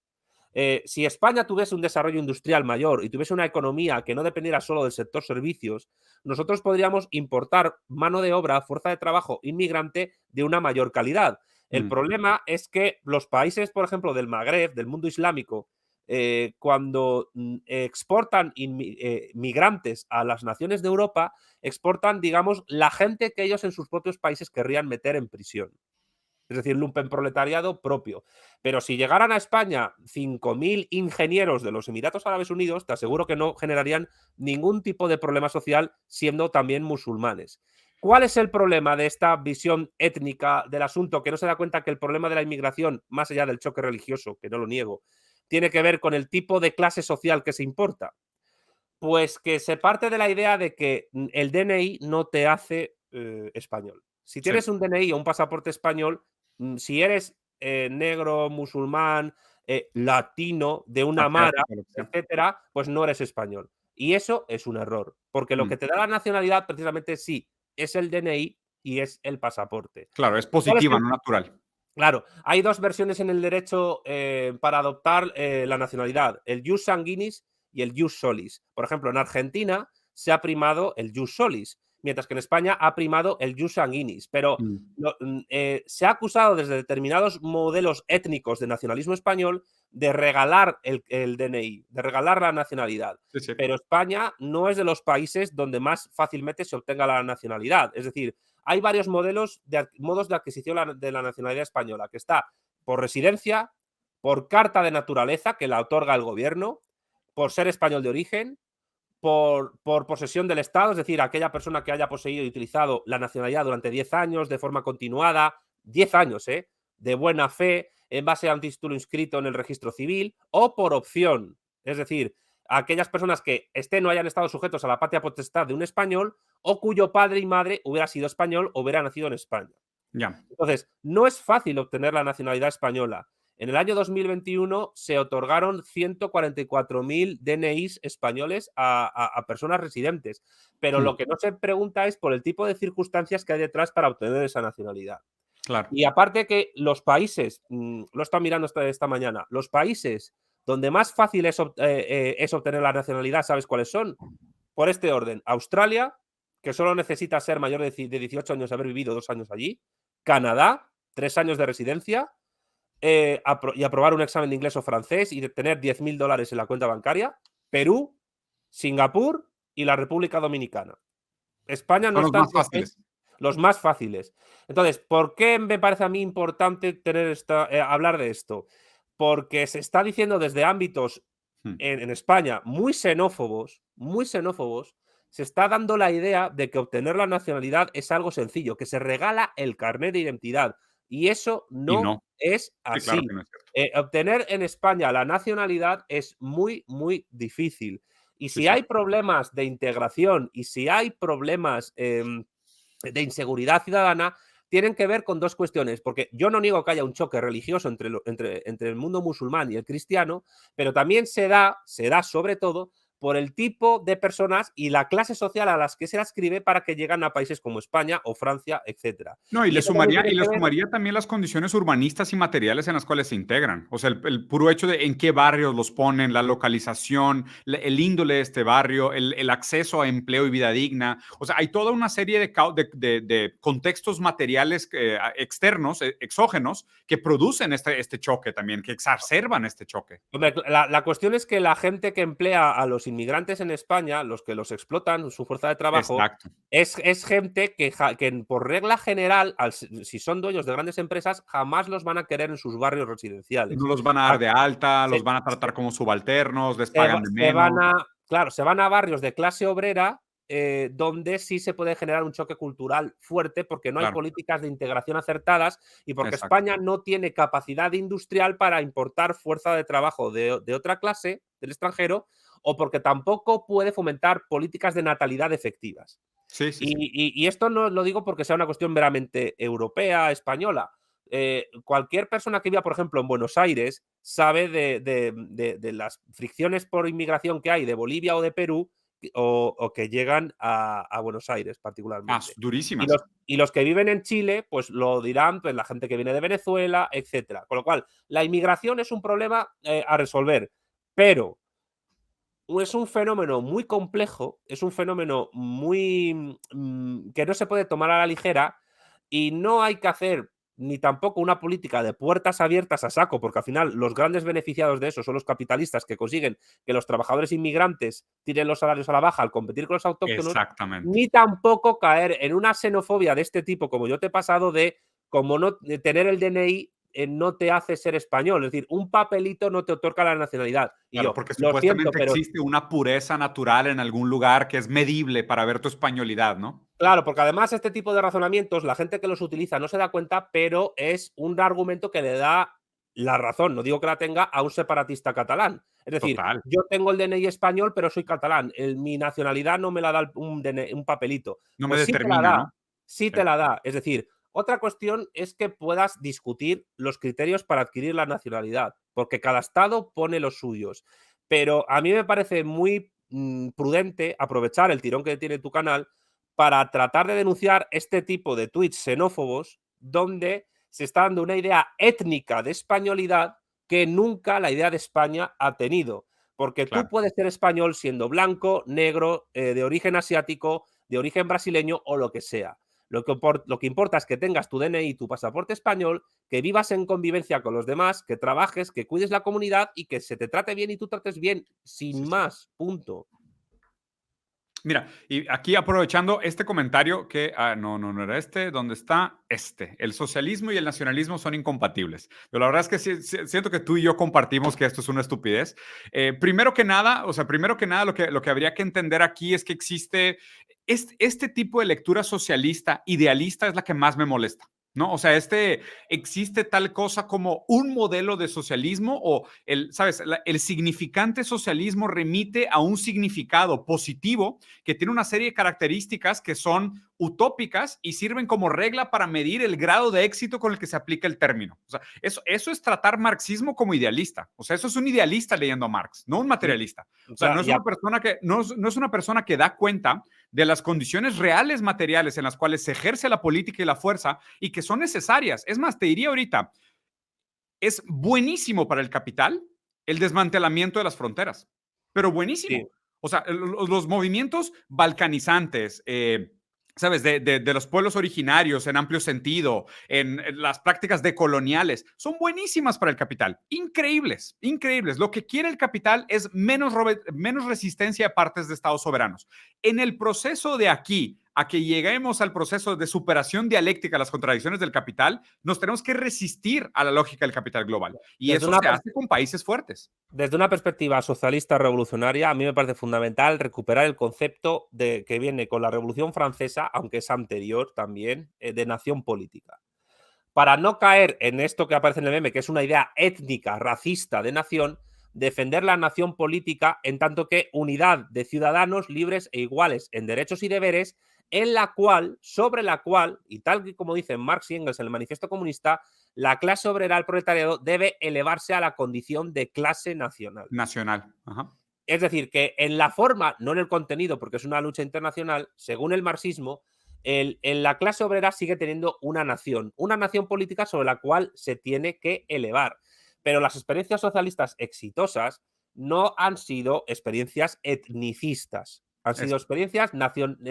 Si España tuviese un desarrollo industrial mayor y tuviese una economía que no dependiera solo del sector servicios, nosotros podríamos importar mano de obra, fuerza de trabajo inmigrante de una mayor calidad. El
Mm.
problema es que los países, por ejemplo, del Magreb, del mundo islámico, cuando exportan migrantes a las naciones de Europa, exportan, digamos, la gente que ellos en sus propios países querrían meter en prisión. Es decir, lumpenproletariado propio. Pero si llegaran a España 5.000 ingenieros de los Emiratos Árabes Unidos, te aseguro que no generarían ningún tipo de problema social siendo también musulmanes. ¿Cuál es el problema de esta visión étnica del asunto que no se da cuenta que el problema de la inmigración, más allá del choque religioso, que no lo niego, tiene que ver con el tipo de clase social que se importa? Pues que se parte de la idea de que el DNI no te hace español. Si
Sí.
tienes un DNI o un pasaporte español, si eres negro, musulmán, latino, de una mara,
Asiático, lo que sea.
etcétera, pues no eres español. Y eso es un error, porque lo
Mm.
que te da la nacionalidad precisamente sí es el DNI y es el pasaporte.
Claro, es
¿Cuál es
positiva,
el
no natural.
Claro, hay dos versiones en el derecho para adoptar la nacionalidad, el jus sanguinis y el jus solis. Por ejemplo, en Argentina se ha primado el jus solis, mientras que en España ha primado el jus sanguinis. Pero
Mm.
se ha acusado desde determinados modelos étnicos de nacionalismo español de regalar el DNI, de regalar la nacionalidad.
Sí, sí.
Pero España no es de los países donde más fácilmente se obtenga la nacionalidad. Es decir, hay varios modos de adquisición de la nacionalidad española, que está por residencia, por carta de naturaleza, que la otorga el gobierno, por ser español de origen, por posesión del Estado, es decir, aquella persona que haya poseído y utilizado la nacionalidad durante 10 años de forma continuada, 10 años, de buena fe, en base a un título inscrito en el registro civil, o por opción, es decir, aquellas personas que estén o hayan estado sujetos a la patria potestad de un español o cuyo padre y madre hubiera sido español o hubiera nacido en España.
Ya.
Entonces, no es fácil obtener la nacionalidad española. En el año 2021 se otorgaron 144.000 DNIs españoles a personas residentes, pero lo que no se pregunta es por el tipo de circunstancias que hay detrás para obtener esa nacionalidad.
Claro.
Y aparte que los países, lo he estado mirando esta mañana, los países donde más fácil es obtener la nacionalidad, ¿sabes cuáles son? Por este orden: Australia, que solo necesita ser mayor de 18 años y haber vivido 2 años allí; Canadá, 3 años de residencia, y aprobar un examen de inglés o francés y de tener $10.000 en la cuenta bancaria; Perú, Singapur y la República Dominicana. España no
Son los
está
más
entre los países
fáciles.
los más fáciles. Entonces, ¿por qué me parece a mí importante hablar de esto? Porque se está diciendo desde ámbitos
Mm.
en España muy xenófobos, se está dando la idea de que obtener la nacionalidad es algo sencillo, que se regala el carnet de identidad. Y eso
Y
no
no.
es
Sí, claro que
así.
no es cierto.
Obtener en España la nacionalidad es muy, muy difícil. Y
Sí,
si
sí.
hay problemas de integración y si hay problemas de inseguridad ciudadana, tienen que ver con dos cuestiones, porque yo no niego que haya un choque religioso entre el mundo musulmán y el cristiano, pero también se da sobre todo por el tipo de personas y la clase social a las que se ascribe para que llegan a países como España o Francia, etcétera.
No,
Y eso también tiene
y le
que ver.
sumaría también las condiciones urbanistas y materiales en las cuales se integran. O sea, el puro hecho de en qué barrios los ponen, la localización, el índole de este barrio, el acceso a empleo y vida digna. O sea, hay toda una serie de contextos materiales externos, exógenos, que producen este choque también, que exacerban este choque.
Hombre, la cuestión es que la gente que emplea a los inmigrantes en España, los que los explotan, su fuerza de trabajo,
Exacto.
es gente que por regla general, si son dueños de grandes empresas, jamás los van a querer en sus barrios residenciales.
No los van a dar
Ah,
de alta,
se,
los van a tratar
se-
como subalternos, les
se va-
pagan de
se van
menos.
a, claro, se van a barrios de clase obrera, donde sí se puede generar un choque cultural fuerte porque no hay
Claro,
políticas de integración acertadas y porque
exacto.
España no tiene capacidad industrial para importar fuerza de trabajo de otra clase, del extranjero, o porque tampoco puede fomentar políticas de natalidad efectivas.
Sí, sí,
Y,
sí.
y esto no lo digo porque sea una cuestión meramente europea, española. Cualquier persona que viva, por ejemplo, en Buenos Aires, sabe de las fricciones por inmigración que hay de Bolivia o de Perú, o que llegan a Buenos Aires particularmente.
Durísimas.
Y los que viven en Chile, pues lo dirán pues, la gente que viene de Venezuela, etcétera. Con lo cual, la inmigración es un problema a resolver, pero es un fenómeno muy complejo, es un fenómeno muy que no se puede tomar a la ligera y no hay que hacer ni tampoco una política de puertas abiertas a saco, porque al final los grandes beneficiados de eso son los capitalistas que consiguen que los trabajadores inmigrantes tiren los salarios a la baja al competir con los autóctonos,
Exactamente.
ni tampoco caer en una xenofobia de este tipo, como yo te he pasado, de como no de tener el DNI no te hace ser español, es decir, un papelito no te otorga la nacionalidad. Y
Claro,
yo,
porque
lo siento,
supuestamente
pero
existe una pureza natural en algún lugar que es medible para ver tu españolidad, ¿no?
claro, porque además este tipo de razonamientos, la gente que los utiliza no se da cuenta, pero es un argumento que le da la razón, no digo que la tenga, a un separatista catalán. Es decir,
Total.
yo tengo el DNI español, pero soy catalán. Mi nacionalidad no me la da un papelito.
No me
Pues sí te la
determina,
da,
¿no?
sí
Sí.
te la da. Es decir, otra cuestión es que puedas discutir los criterios para adquirir la nacionalidad, porque cada estado pone los suyos. Pero a mí me parece muy prudente aprovechar el tirón que tiene tu canal para tratar de denunciar este tipo de tweets xenófobos donde se está dando una idea étnica de españolidad que nunca la idea de España ha tenido. Porque tú
Claro.
puedes ser español siendo blanco, negro, de origen asiático, de origen brasileño o lo que sea. Lo que importa es que tengas tu DNI, tu pasaporte español, que vivas en convivencia con los demás, que trabajes, que cuides la comunidad y que se te trate bien y tú trates bien, sin
Sí, sí.
más, punto.
Mira, y aquí aprovechando este comentario que, no era este, ¿dónde está? Este. El socialismo y el nacionalismo son incompatibles. Pero la verdad es que siento que tú y yo compartimos que esto es una estupidez. Primero que nada, lo que habría que entender aquí es que existe este tipo de lectura socialista, idealista, es la que más me molesta. ¿No? O sea, existe tal cosa como un modelo de socialismo o ¿sabes? El significante socialismo remite a un significado positivo que tiene una serie de características que son utópicas y sirven como regla para medir el grado de éxito con el que se aplica el término. O sea, eso es tratar marxismo como idealista. O sea, eso es un idealista leyendo a Marx, no un materialista. O sea, no es una persona que, no es una persona que da cuenta de las condiciones reales materiales en las cuales se ejerce la política y la fuerza y que son necesarias. Es más, te diría ahorita, es buenísimo para el capital el desmantelamiento de las fronteras, pero buenísimo.
Sí.
O sea, los movimientos balcanizantes, ¿sabes? De los pueblos originarios en amplio sentido, en las prácticas decoloniales, son buenísimas para el capital. Increíbles, increíbles. Lo que quiere el capital es menos resistencia a partes de estados soberanos. En el proceso de aquí a que lleguemos al proceso de superación dialéctica a las contradicciones del capital, nos tenemos que resistir a la lógica del capital global. Y eso se hace con países fuertes.
Desde una perspectiva socialista revolucionaria, a mí me parece fundamental recuperar el concepto de que viene con la Revolución Francesa, aunque es anterior también, de nación política. Para no caer en esto que aparece en el meme, que es una idea étnica, racista de nación, defender la nación política en tanto que unidad de ciudadanos libres e iguales en derechos y deberes, en la cual, sobre la cual, y tal que como dicen Marx y Engels en el Manifiesto Comunista, la clase obrera, el proletariado, debe elevarse a la condición de clase nacional.
Nacional. Ajá.
Es decir, que en la forma, no en el contenido, porque es una lucha internacional, según el marxismo, en la clase obrera sigue teniendo una nación política sobre la cual se tiene que elevar. Pero las experiencias socialistas exitosas no han sido experiencias etnicistas, han sido experiencias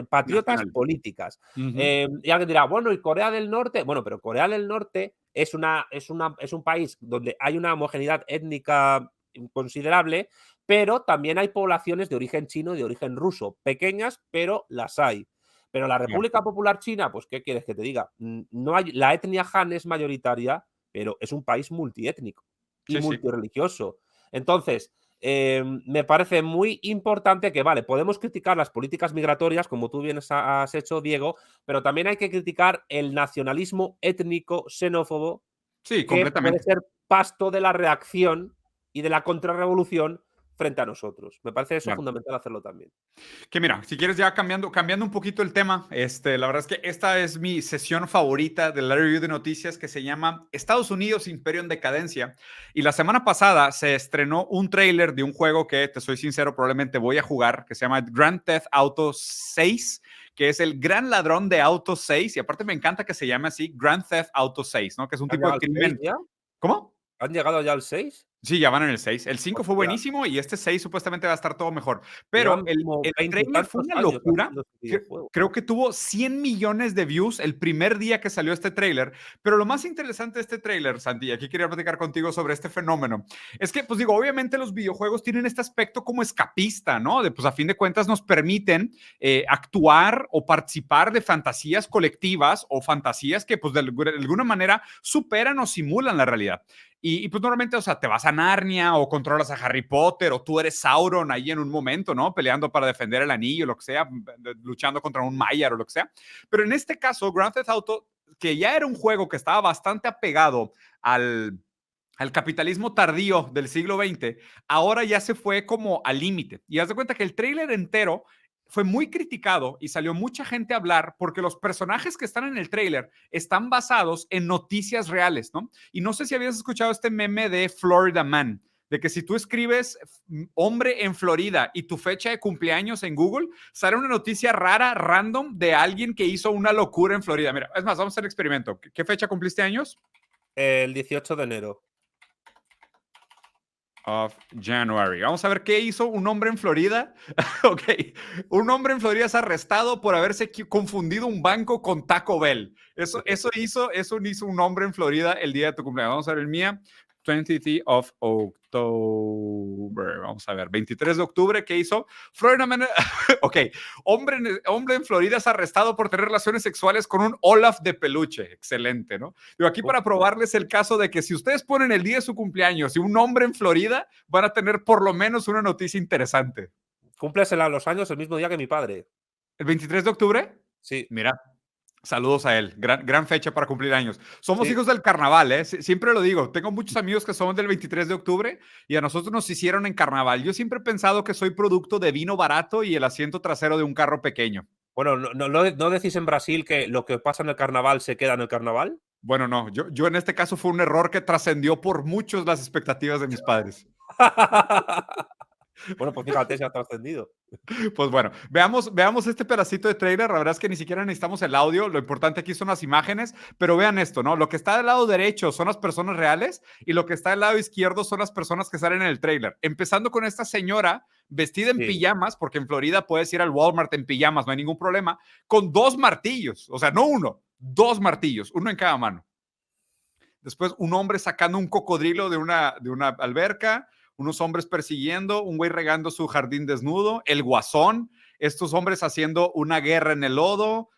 patriotas políticas. Y alguien dirá, bueno, ¿y Corea del Norte? Bueno, pero Corea del Norte es un país donde hay una homogeneidad étnica considerable, pero también hay poblaciones de origen chino y de origen ruso, pequeñas, pero las hay. Pero la República Popular China, pues, ¿qué quieres que te diga? No hay, la etnia Han es mayoritaria, pero es un país multiétnico y multireligioso. Entonces, me parece muy importante que, vale, podemos criticar las políticas migratorias, como tú bien has hecho, Diego, pero también hay que criticar el nacionalismo étnico xenófobo,
sí,
que puede
completamente.
ser pasto de la reacción y de la contrarrevolución frente a nosotros. Me parece eso fundamental hacerlo también.
Que mira, si quieres ya cambiando un poquito el tema, la verdad es que esta es mi sesión favorita de la review de noticias que se llama Estados Unidos, Imperio en Decadencia. Y la semana pasada se estrenó un tráiler de un juego que, te soy sincero, probablemente voy a jugar, que se llama Grand Theft Auto 6, que es el gran ladrón de autos 6. Y aparte me encanta que se llame así, Grand Theft Auto 6, ¿no? Que es un tipo de crimen. ¿Cómo?
¿Han llegado ya al 6?
Sí, ya van en el 6. El 5 fue buenísimo y este 6 supuestamente va a estar todo mejor. Pero el trailer fue una locura. Creo que tuvo 100 millones de views el primer día que salió este trailer. Pero lo más interesante de este trailer, Santi, y aquí quería platicar contigo sobre este fenómeno, es que, pues digo, obviamente los videojuegos tienen este aspecto como escapista, ¿no? Pues a fin de cuentas nos permiten actuar o participar de fantasías colectivas o fantasías que, pues de alguna manera superan o simulan la realidad. Y pues normalmente, o sea, te vas a Narnia o controlas a Harry Potter o tú eres Sauron ahí en un momento, ¿no? Peleando para defender el anillo, lo que sea, luchando contra un Maiar o lo que sea. Pero en este caso, Grand Theft Auto, que ya era un juego que estaba bastante apegado al capitalismo tardío del siglo XX, ahora ya se fue como al límite. Y haz de cuenta que el tráiler entero fue muy criticado y salió mucha gente a hablar porque los personajes que están en el tráiler están basados en noticias reales, ¿no? Y no sé si habías escuchado este meme de Florida Man, de que si tú escribes hombre en Florida y tu fecha de cumpleaños en Google, sale una noticia rara, random, de alguien que hizo una locura en Florida. Mira, es más, vamos a hacer el experimento. ¿Qué fecha cumpliste años?
El 18 de enero.
Of January. Vamos a ver qué hizo un hombre en Florida. Ok, un hombre en Florida es arrestado por haberse confundido un banco con Taco Bell. Eso hizo un hombre en Florida el día de tu cumpleaños. Vamos a ver el mía. 20th of October. Vamos a ver, 23 de octubre, ¿qué hizo? Florida Man. Ok, hombre en Florida es arrestado por tener relaciones sexuales con un Olaf de peluche. Excelente, ¿no? Digo, aquí para probarles el caso de que si ustedes ponen el día de su cumpleaños y un hombre en Florida, van a tener por lo menos una noticia interesante.
Cumples los años el mismo día que mi padre.
¿El 23 de octubre?
Sí.
Mira, saludos a él. Gran fecha para cumplir años. Somos
Sí.
hijos del carnaval, ¿eh? Siempre lo digo. Tengo muchos amigos que son del 23 de octubre y a nosotros nos hicieron en carnaval. Yo siempre he pensado que soy producto de vino barato y el asiento trasero de un carro pequeño.
Bueno, ¿no decís en Brasil que lo que pasa en el carnaval se queda en el carnaval?
Bueno, no. Yo en este caso fue un error que trascendió por muchos las expectativas de mis padres.
Bueno, pues fíjate, se ha trascendido.
Pues bueno, veamos este pedacito de trailer. La verdad es que ni siquiera necesitamos el audio. Lo importante aquí son las imágenes. Pero vean esto, ¿no? Lo que está del lado derecho son las personas reales y lo que está del lado izquierdo son las personas que salen en el trailer. Empezando con esta señora vestida en pijamas, porque en Florida puedes ir al Walmart en pijamas, no hay ningún problema, con 2 martillos. O sea, no uno, 2 martillos, uno en cada mano. Después un hombre sacando un cocodrilo de una alberca, unos hombres persiguiendo, un güey regando su jardín desnudo, el Guasón, estos hombres haciendo una guerra en el lodo,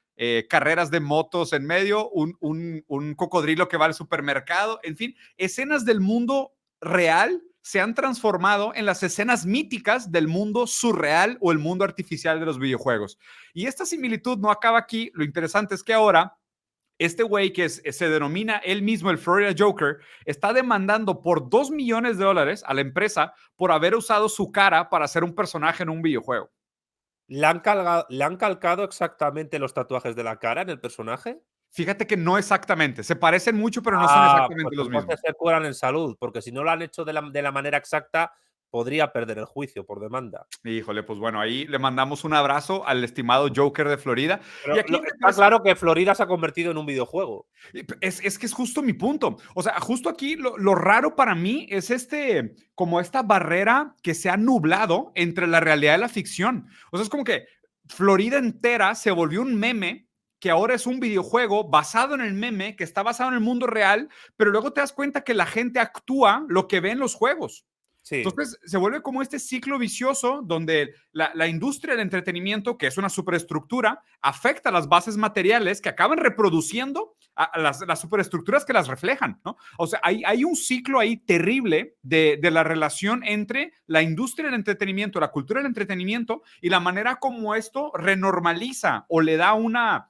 carreras de motos en medio, un cocodrilo que va al supermercado, en fin, escenas del mundo real se han transformado en las escenas míticas del mundo surreal o el mundo artificial de los videojuegos. Y esta similitud no acaba aquí. Lo interesante es que ahora este güey que se denomina él mismo el Florida Joker está demandando por $2 millones a la empresa por haber usado su cara para hacer un personaje en un videojuego.
¿Le han calcado exactamente los tatuajes de la cara en el personaje?
Fíjate que no exactamente, se parecen mucho, pero no son exactamente
Pues
los
entonces
mismos.
se curan en salud, porque si no lo han hecho de la manera exacta, podría perder el juicio por demanda.
Híjole, pues bueno, ahí le mandamos un abrazo al estimado Joker de Florida. Y
Pero
aquí me
está
parece,
claro que Florida se ha convertido en un videojuego.
es que es justo mi punto. O sea, justo aquí lo raro para mí es como esta barrera que se ha nublado entre la realidad y la ficción. O sea, es como que Florida entera se volvió un meme que ahora es un videojuego basado en el meme, que está basado en el mundo real, pero luego te das cuenta que la gente actúa lo que ve en los juegos.
Sí.
Entonces se vuelve como este ciclo vicioso donde la industria del entretenimiento, que es una superestructura, afecta a las bases materiales que acaban reproduciendo a las superestructuras que las reflejan, ¿no? O sea, hay un ciclo ahí terrible de la relación entre la industria del entretenimiento, la cultura del entretenimiento y la manera como esto renormaliza o le da una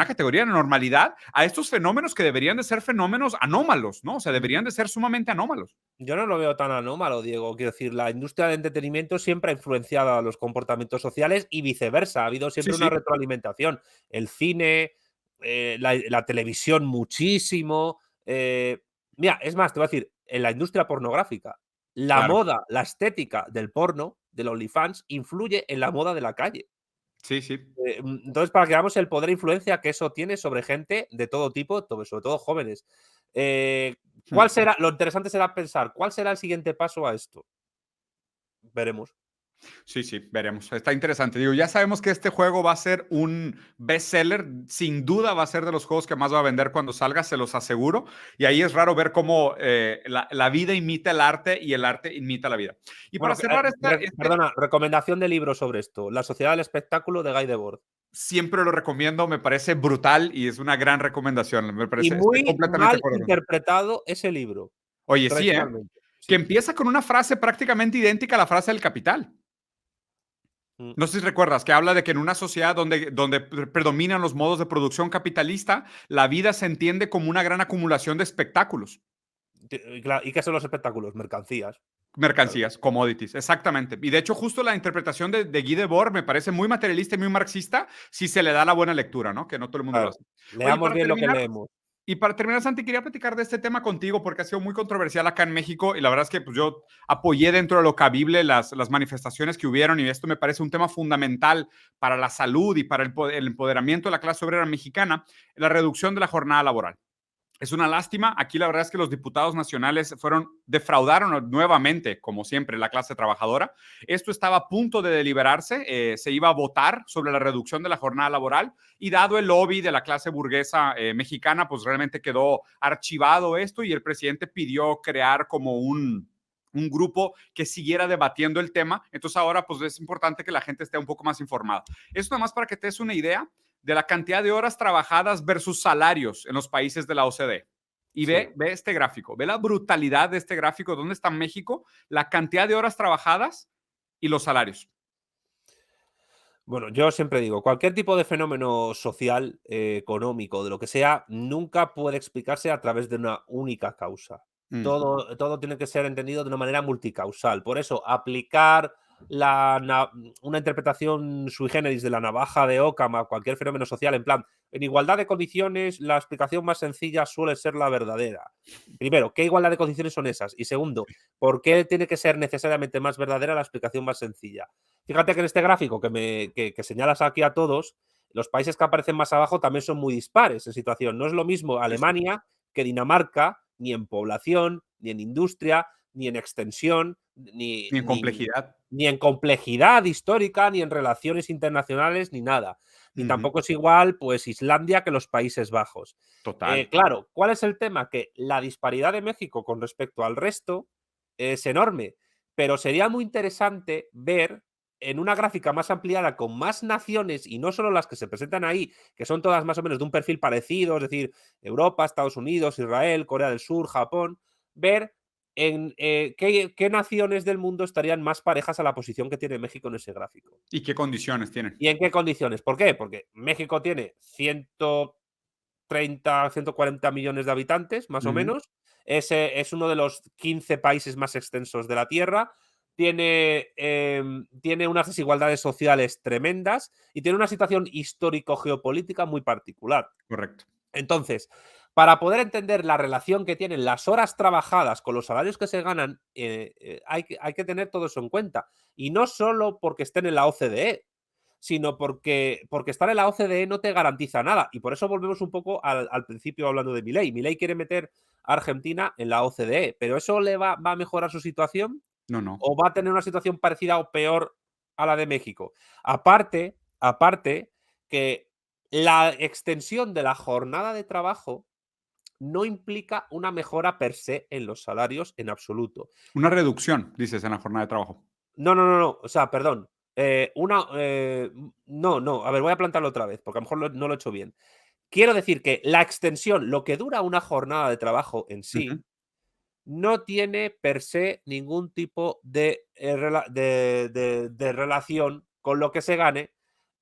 categoría de normalidad a estos fenómenos que deberían de ser fenómenos anómalos, ¿no? O sea, deberían de ser sumamente anómalos.
Yo no lo veo tan anómalo, Diego. Quiero decir, la industria del entretenimiento siempre ha influenciado a los comportamientos sociales y viceversa. Ha habido
Sí,
siempre una
sí,
retroalimentación. El cine, la televisión muchísimo. Mira, es más, te voy a decir, en la industria pornográfica, la
claro.
moda, la estética del porno, del OnlyFans, influye en la moda de la calle.
Sí, sí.
Entonces, para que veamos el poder e influencia que eso tiene sobre gente de todo tipo, sobre todo jóvenes. ¿Cuál será? Lo interesante será pensar, ¿cuál será el siguiente paso a esto? Veremos.
Sí, sí, veremos. Está interesante. Digo, ya sabemos que este juego va a ser un bestseller. Sin duda va a ser de los juegos que más va a vender cuando salga, se los aseguro. Y ahí es raro ver cómo la vida imita el arte y el arte imita la vida. Y para
Bueno,
cerrar
perdona, recomendación de libro sobre esto. La sociedad del espectáculo de Guy Debord.
siempre lo recomiendo, me parece brutal y es una gran recomendación. Me
Y
parece, estoy
muy
completamente de
mal
acuerdo contigo.
interpretado ese libro,
Oye, sí, ¿eh?
tradicionalmente.
Que
Sí.
empieza con una frase prácticamente idéntica a la frase del Capital.
Mm.
No sé si recuerdas que habla de que en una sociedad donde predominan los modos de producción capitalista, la vida se entiende como una gran acumulación de espectáculos,
¿Y qué son los espectáculos? Mercancías. Claro.
mercancías, commodities, exactamente. Y de hecho, justo la interpretación de Guy Debord me parece muy materialista y muy marxista si se le da la buena lectura, ¿no? Que no todo el mundo lo
Claro.
hace. Oye,
Leamos bien lo que leemos.
para terminar, Santi, quería platicar de este tema contigo porque ha sido muy controversial acá en México y la verdad es que pues, yo apoyé dentro de lo cabible las manifestaciones que hubieron y esto me parece un tema fundamental para la salud y para el empoderamiento de la clase obrera mexicana, la reducción de la jornada laboral. Es una lástima. Aquí la verdad es que los diputados nacionales defraudaron nuevamente, como siempre, la clase trabajadora. Esto estaba a punto de deliberarse, se iba a votar sobre la reducción de la jornada laboral y dado el lobby de la clase burguesa mexicana, pues realmente quedó archivado esto y el presidente pidió crear como un grupo que siguiera debatiendo el tema. Entonces ahora pues es importante que la gente esté un poco más informada. Esto nada más para que te des una idea de la cantidad de horas trabajadas versus salarios en los países de la OCDE. Y
Sí.
ve este gráfico, ve la brutalidad de este gráfico, dónde está México, la cantidad de horas trabajadas y los salarios.
Bueno, yo siempre digo, cualquier tipo de fenómeno social, económico, de lo que sea, nunca puede explicarse a través de una única causa.
Mm,
Todo tiene que ser entendido de una manera multicausal. Por eso, aplicar una interpretación sui generis de la navaja de Occam a cualquier fenómeno social, en plan, en igualdad de condiciones, la explicación más sencilla suele ser la verdadera. Primero, ¿qué igualdad de condiciones son esas? Y segundo, ¿por qué tiene que ser necesariamente más verdadera la explicación más sencilla? Fíjate que en este gráfico que señalas aquí a todos, los países que aparecen más abajo también son muy dispares en situación. No es lo mismo
sí, sí.
Alemania que Dinamarca, ni en población, ni en industria, ni en extensión,
Ni en complejidad.
ni en complejidad histórica, ni en relaciones internacionales, ni nada. Ni
Ujú,
tampoco es igual, pues, Islandia que los Países Bajos.
total.
Claro, ¿cuál es el tema? Que la disparidad de México con respecto al resto es enorme, pero sería muy interesante ver en una gráfica más ampliada con más naciones y no solo las que se presentan ahí, que son todas más o menos de un perfil parecido, es decir, Europa, Estados Unidos, Israel, Corea del Sur, Japón, ver en qué naciones del mundo estarían más parejas a la posición que tiene México en ese gráfico.
¿Y qué condiciones tienen?
¿Y en qué condiciones? ¿Por qué? Porque México tiene 130, 140 millones de habitantes, más o
Ujú,
menos. Es uno de los 15 países más extensos de la Tierra. Tiene unas desigualdades sociales tremendas y tiene una situación histórico-geopolítica muy particular.
correcto.
Entonces, para poder entender la relación que tienen las horas trabajadas con los salarios que se ganan, hay que tener todo eso en cuenta. Y no solo porque estén en la OCDE, sino porque estar en la OCDE no te garantiza nada. Y por eso volvemos un poco al principio hablando de Milei. Milei quiere meter a Argentina en la OCDE, pero ¿eso va a mejorar su situación?
No, no.
¿O va a tener una situación parecida o peor a la de México? Aparte que la extensión de la jornada de trabajo no implica una mejora per se en los salarios en absoluto.
Una reducción, dices, en la jornada de trabajo.
No. O sea, perdón. No. A ver, voy a plantarlo otra vez, porque a lo mejor no lo he hecho bien. Quiero decir que la extensión, lo que dura una jornada de trabajo en
Ujú,
sí, no tiene per se ningún tipo de relación con lo que se gane,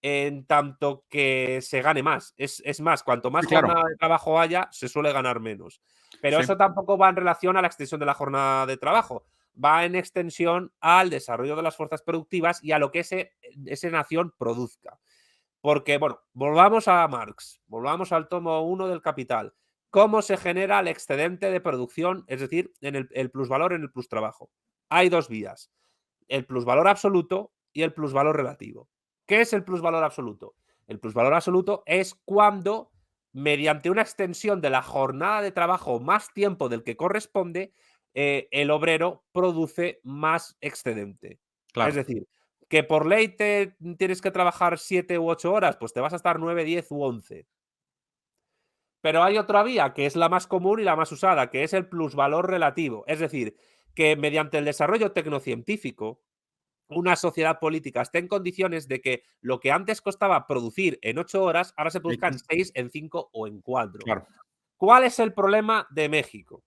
en tanto que se gane más. Es más, cuanto más
sí, claro.
jornada de trabajo haya, se suele ganar menos. Pero
Sí.
eso tampoco va en relación a la extensión de la jornada de trabajo. Va en extensión al desarrollo de las fuerzas productivas y a lo que ese nación produzca. Porque, bueno, volvamos a Marx, volvamos al tomo 1 del Capital. ¿Cómo se genera el excedente de producción? Es decir, en el plusvalor en el plustrabajo. Hay dos vías, el plusvalor absoluto y el plusvalor relativo. ¿Qué es el plusvalor absoluto? El plusvalor absoluto es cuando, mediante una extensión de la jornada de trabajo más tiempo del que corresponde, el obrero produce más excedente. Es
Claro.
decir, que por ley te tienes que trabajar 7 u 8 horas, pues te vas a estar 9, 10 u 11. Pero hay otra vía que es la más común y la más usada, que es el plusvalor relativo. Es decir, que mediante el desarrollo tecnocientífico, una sociedad política esté en condiciones de que lo que antes costaba producir en 8 horas, ahora se produzca en
Equis,
6, en 5 o en 4.
claro.
¿Cuál es el problema de México?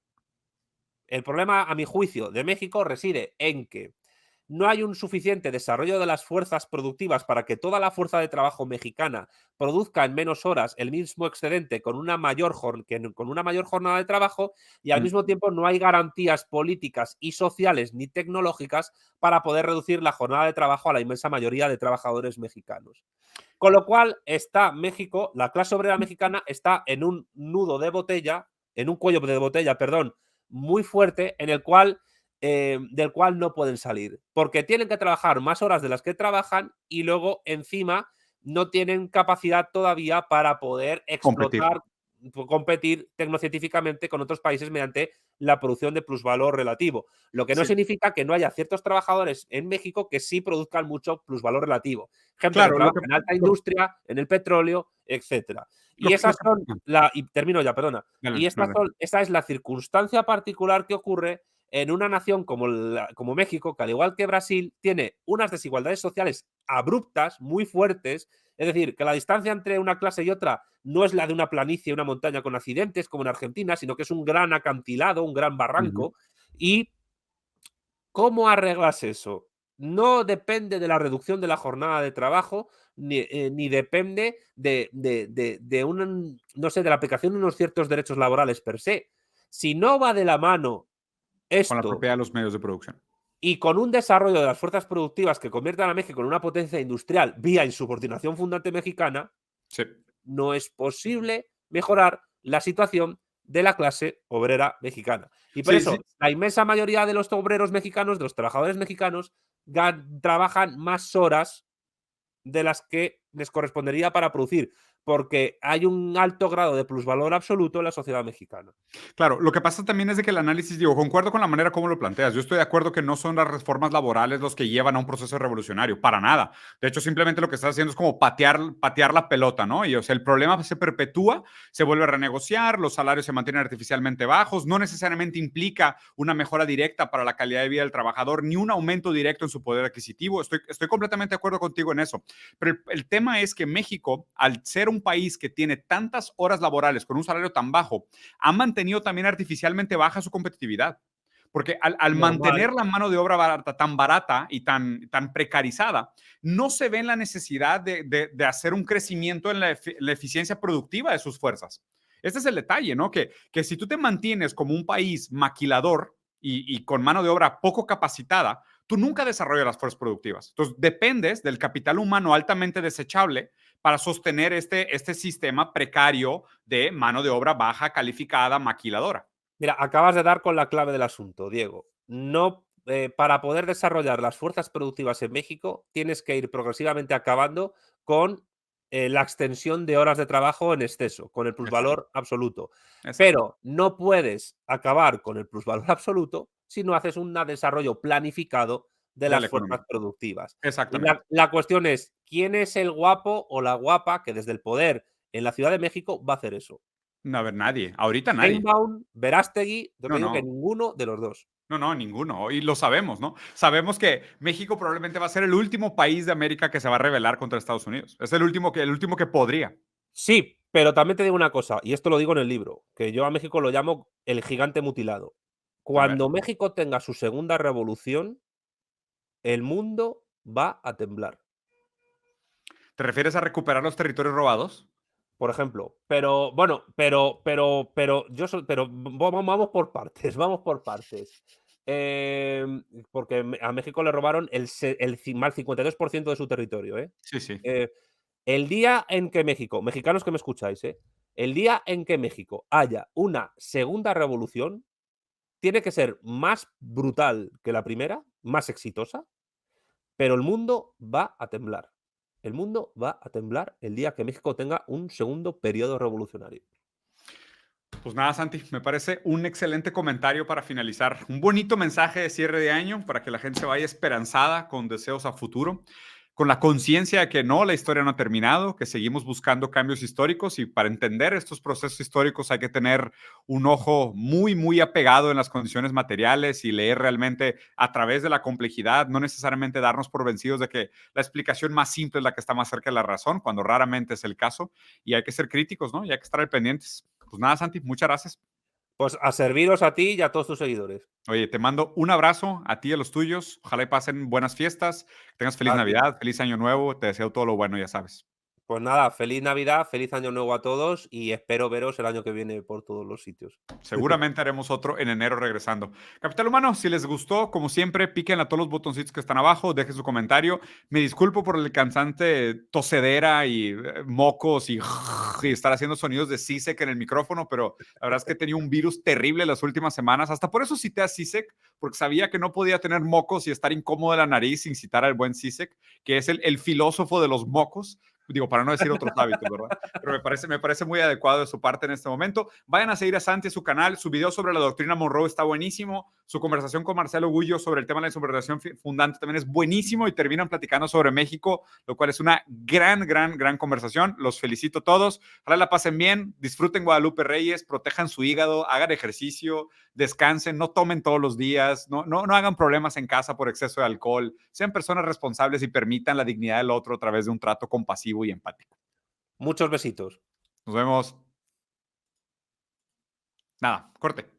El problema, a mi juicio, de México reside en que no hay un suficiente desarrollo de las fuerzas productivas para que toda la fuerza de trabajo mexicana produzca en menos horas el mismo excedente con una mayor jornada de trabajo y al
Mm,
mismo tiempo no hay garantías políticas y sociales ni tecnológicas para poder reducir la jornada de trabajo a la inmensa mayoría de trabajadores mexicanos. Con lo cual está México, la clase obrera mexicana está en un nudo de botella, en un cuello de botella, perdón, muy fuerte en el cual del cual no pueden salir, porque tienen que trabajar más horas de las que trabajan y luego encima no tienen capacidad todavía para poder
competir.
explotar competir tecnocientíficamente con otros países mediante la producción de plusvalor relativo. Lo que no
Sí,
significa que no haya ciertos trabajadores en México que sí produzcan mucho plusvalor relativo. Gente que
claro,
trabaja en alta industria, en el petróleo, etcétera. Y esas son y termino ya, perdona.
dale,
Y
dale.
esta es la circunstancia particular que ocurre en una nación como México, que al igual que Brasil, tiene unas desigualdades sociales abruptas, muy fuertes. Es decir, que la distancia entre una clase y otra no es la de una planicie, una montaña con accidentes, como en Argentina, sino que es un gran acantilado, un gran
Ujú.
barranco. ¿Y cómo arreglas eso? No depende de la reducción de la jornada de trabajo, ni depende de un, no sé, de la aplicación de unos ciertos derechos laborales per se. Si no va de la mano
Con la
esto
propiedad de los medios de producción.
y con un desarrollo de las fuerzas productivas que conviertan a México en una potencia industrial vía insubordinación fundante mexicana,
Sí.
no es posible mejorar la situación de la clase obrera mexicana. Y por
Sí, sí.
eso, la inmensa mayoría de los obreros mexicanos, de los trabajadores mexicanos, trabajan más horas de las que les correspondería para producir, porque hay un alto grado de plusvalor absoluto en la sociedad mexicana.
Claro, lo que pasa también es de que el análisis, digo, concuerdo con la manera como lo planteas. Yo estoy de acuerdo que no son las reformas laborales los que llevan a un proceso revolucionario, para nada. De hecho, simplemente lo que estás haciendo es como patear la pelota, ¿no? Y o sea, el problema se perpetúa, se vuelve a renegociar, los salarios se mantienen artificialmente bajos, no necesariamente implica una mejora directa para la calidad de vida del trabajador, ni un aumento directo en su poder adquisitivo. Estoy completamente de acuerdo contigo en eso. Pero el tema es que México, al ser un país que tiene tantas horas laborales con un salario tan bajo, ha mantenido también artificialmente baja su competitividad. Porque al
Normal.
mantener la mano de obra barata y tan precarizada, no se ve en la necesidad de hacer un crecimiento en la eficiencia productiva de sus fuerzas. Este es el detalle, ¿no? Que si tú te mantienes como un país maquilador y con mano de obra poco capacitada, tú nunca desarrollas las fuerzas productivas. Entonces, dependes del capital humano altamente desechable para sostener este sistema precario de mano de obra baja calificada, maquiladora.
Mira, acabas de dar con la clave del asunto, Diego. No, para poder desarrollar las fuerzas productivas en México, tienes que ir progresivamente acabando con la extensión de horas de trabajo en exceso, con el
Exacto,
plusvalor absoluto.
exacto.
Pero no puedes acabar con el plusvalor absoluto si no haces un desarrollo planificado de
De
las
la
fuerzas
economía.
productivas. Y
Exactamente.
la cuestión es, ¿quién es el guapo o la guapa que desde el poder en la Ciudad de México va a hacer eso?
No, a ver, nadie. Ahorita nadie.
Sheinbaum, Verástegui, yo te
No,
digo que
no.
ninguno de los dos.
No, no, ninguno. Y lo sabemos, ¿no? Sabemos que México probablemente va a ser el último país de América que se va a rebelar contra Estados Unidos. Es el último que podría.
Sí, pero también te digo una cosa, y esto lo digo en el libro, que yo a México lo llamo el gigante mutilado.
A ver.
Cuando México tenga su segunda revolución, el mundo va a temblar.
¿Te refieres a recuperar los territorios robados?
Por ejemplo, pero bueno, vamos por partes, vamos por partes. Porque a México le robaron más 52% de su territorio, ¿eh?
Sí, sí.
Eh, El día en que México, mexicanos que me escucháis, el día en que México haya una segunda revolución, tiene que ser más brutal que la primera, más exitosa, pero el mundo va a temblar. El mundo va a temblar el día que México tenga un segundo periodo revolucionario.
Pues nada, Santi, me parece un excelente comentario para finalizar. Un bonito mensaje de cierre de año para que la gente se vaya esperanzada con deseos a futuro, con la conciencia de que no, la historia no ha terminado, que seguimos buscando cambios históricos y para entender estos procesos históricos hay que tener un ojo muy, muy apegado en las condiciones materiales y leer realmente a través de la complejidad, no necesariamente darnos por vencidos de que la explicación más simple es la que está más cerca de la razón, cuando raramente es el caso, y hay que ser críticos, ¿no? Y hay que estar al pendientes. Pues nada, Santi, muchas gracias.
Pues a serviros a ti y a todos tus seguidores.
Oye, te mando un abrazo a ti y a los tuyos. Ojalá y pasen buenas fiestas, que tengas feliz
A ti.
Navidad, feliz Año Nuevo. Te deseo todo lo bueno, ya sabes.
Pues nada, feliz Navidad, feliz Año Nuevo a todos y espero veros el año que viene por todos los sitios.
Seguramente haremos otro en enero regresando. Capital Humano, si les gustó, como siempre, piquen a todos los botoncitos que están abajo, dejen su comentario. Me disculpo por el cansante tosedera y mocos y estar haciendo sonidos de CISEC en el micrófono, pero la verdad es que he tenido un virus terrible las últimas semanas. Hasta por eso cité a CISEC, porque sabía que no podía tener mocos y estar incómodo de la nariz sin citar al buen CISEC, que es el filósofo de los mocos, Digo, para no decir otros hábitos, ¿verdad? Pero me parece muy adecuado de su parte en este momento. Vayan a seguir a Santi, su canal. Su video sobre la doctrina Monroe está buenísimo. Su conversación con Marcelo Gullo sobre el tema de la interpretación fundante también es buenísimo y terminan platicando sobre México, lo cual es una gran conversación. Los felicito a todos. Ojalá la pasen bien, disfruten Guadalupe Reyes, protejan su hígado, hagan ejercicio, descansen, no tomen todos los días, no hagan problemas en casa por exceso de alcohol, sean personas responsables y permitan la dignidad del otro a través de un trato compasivo y empático.
Muchos besitos.
Nos vemos. Nada, corte.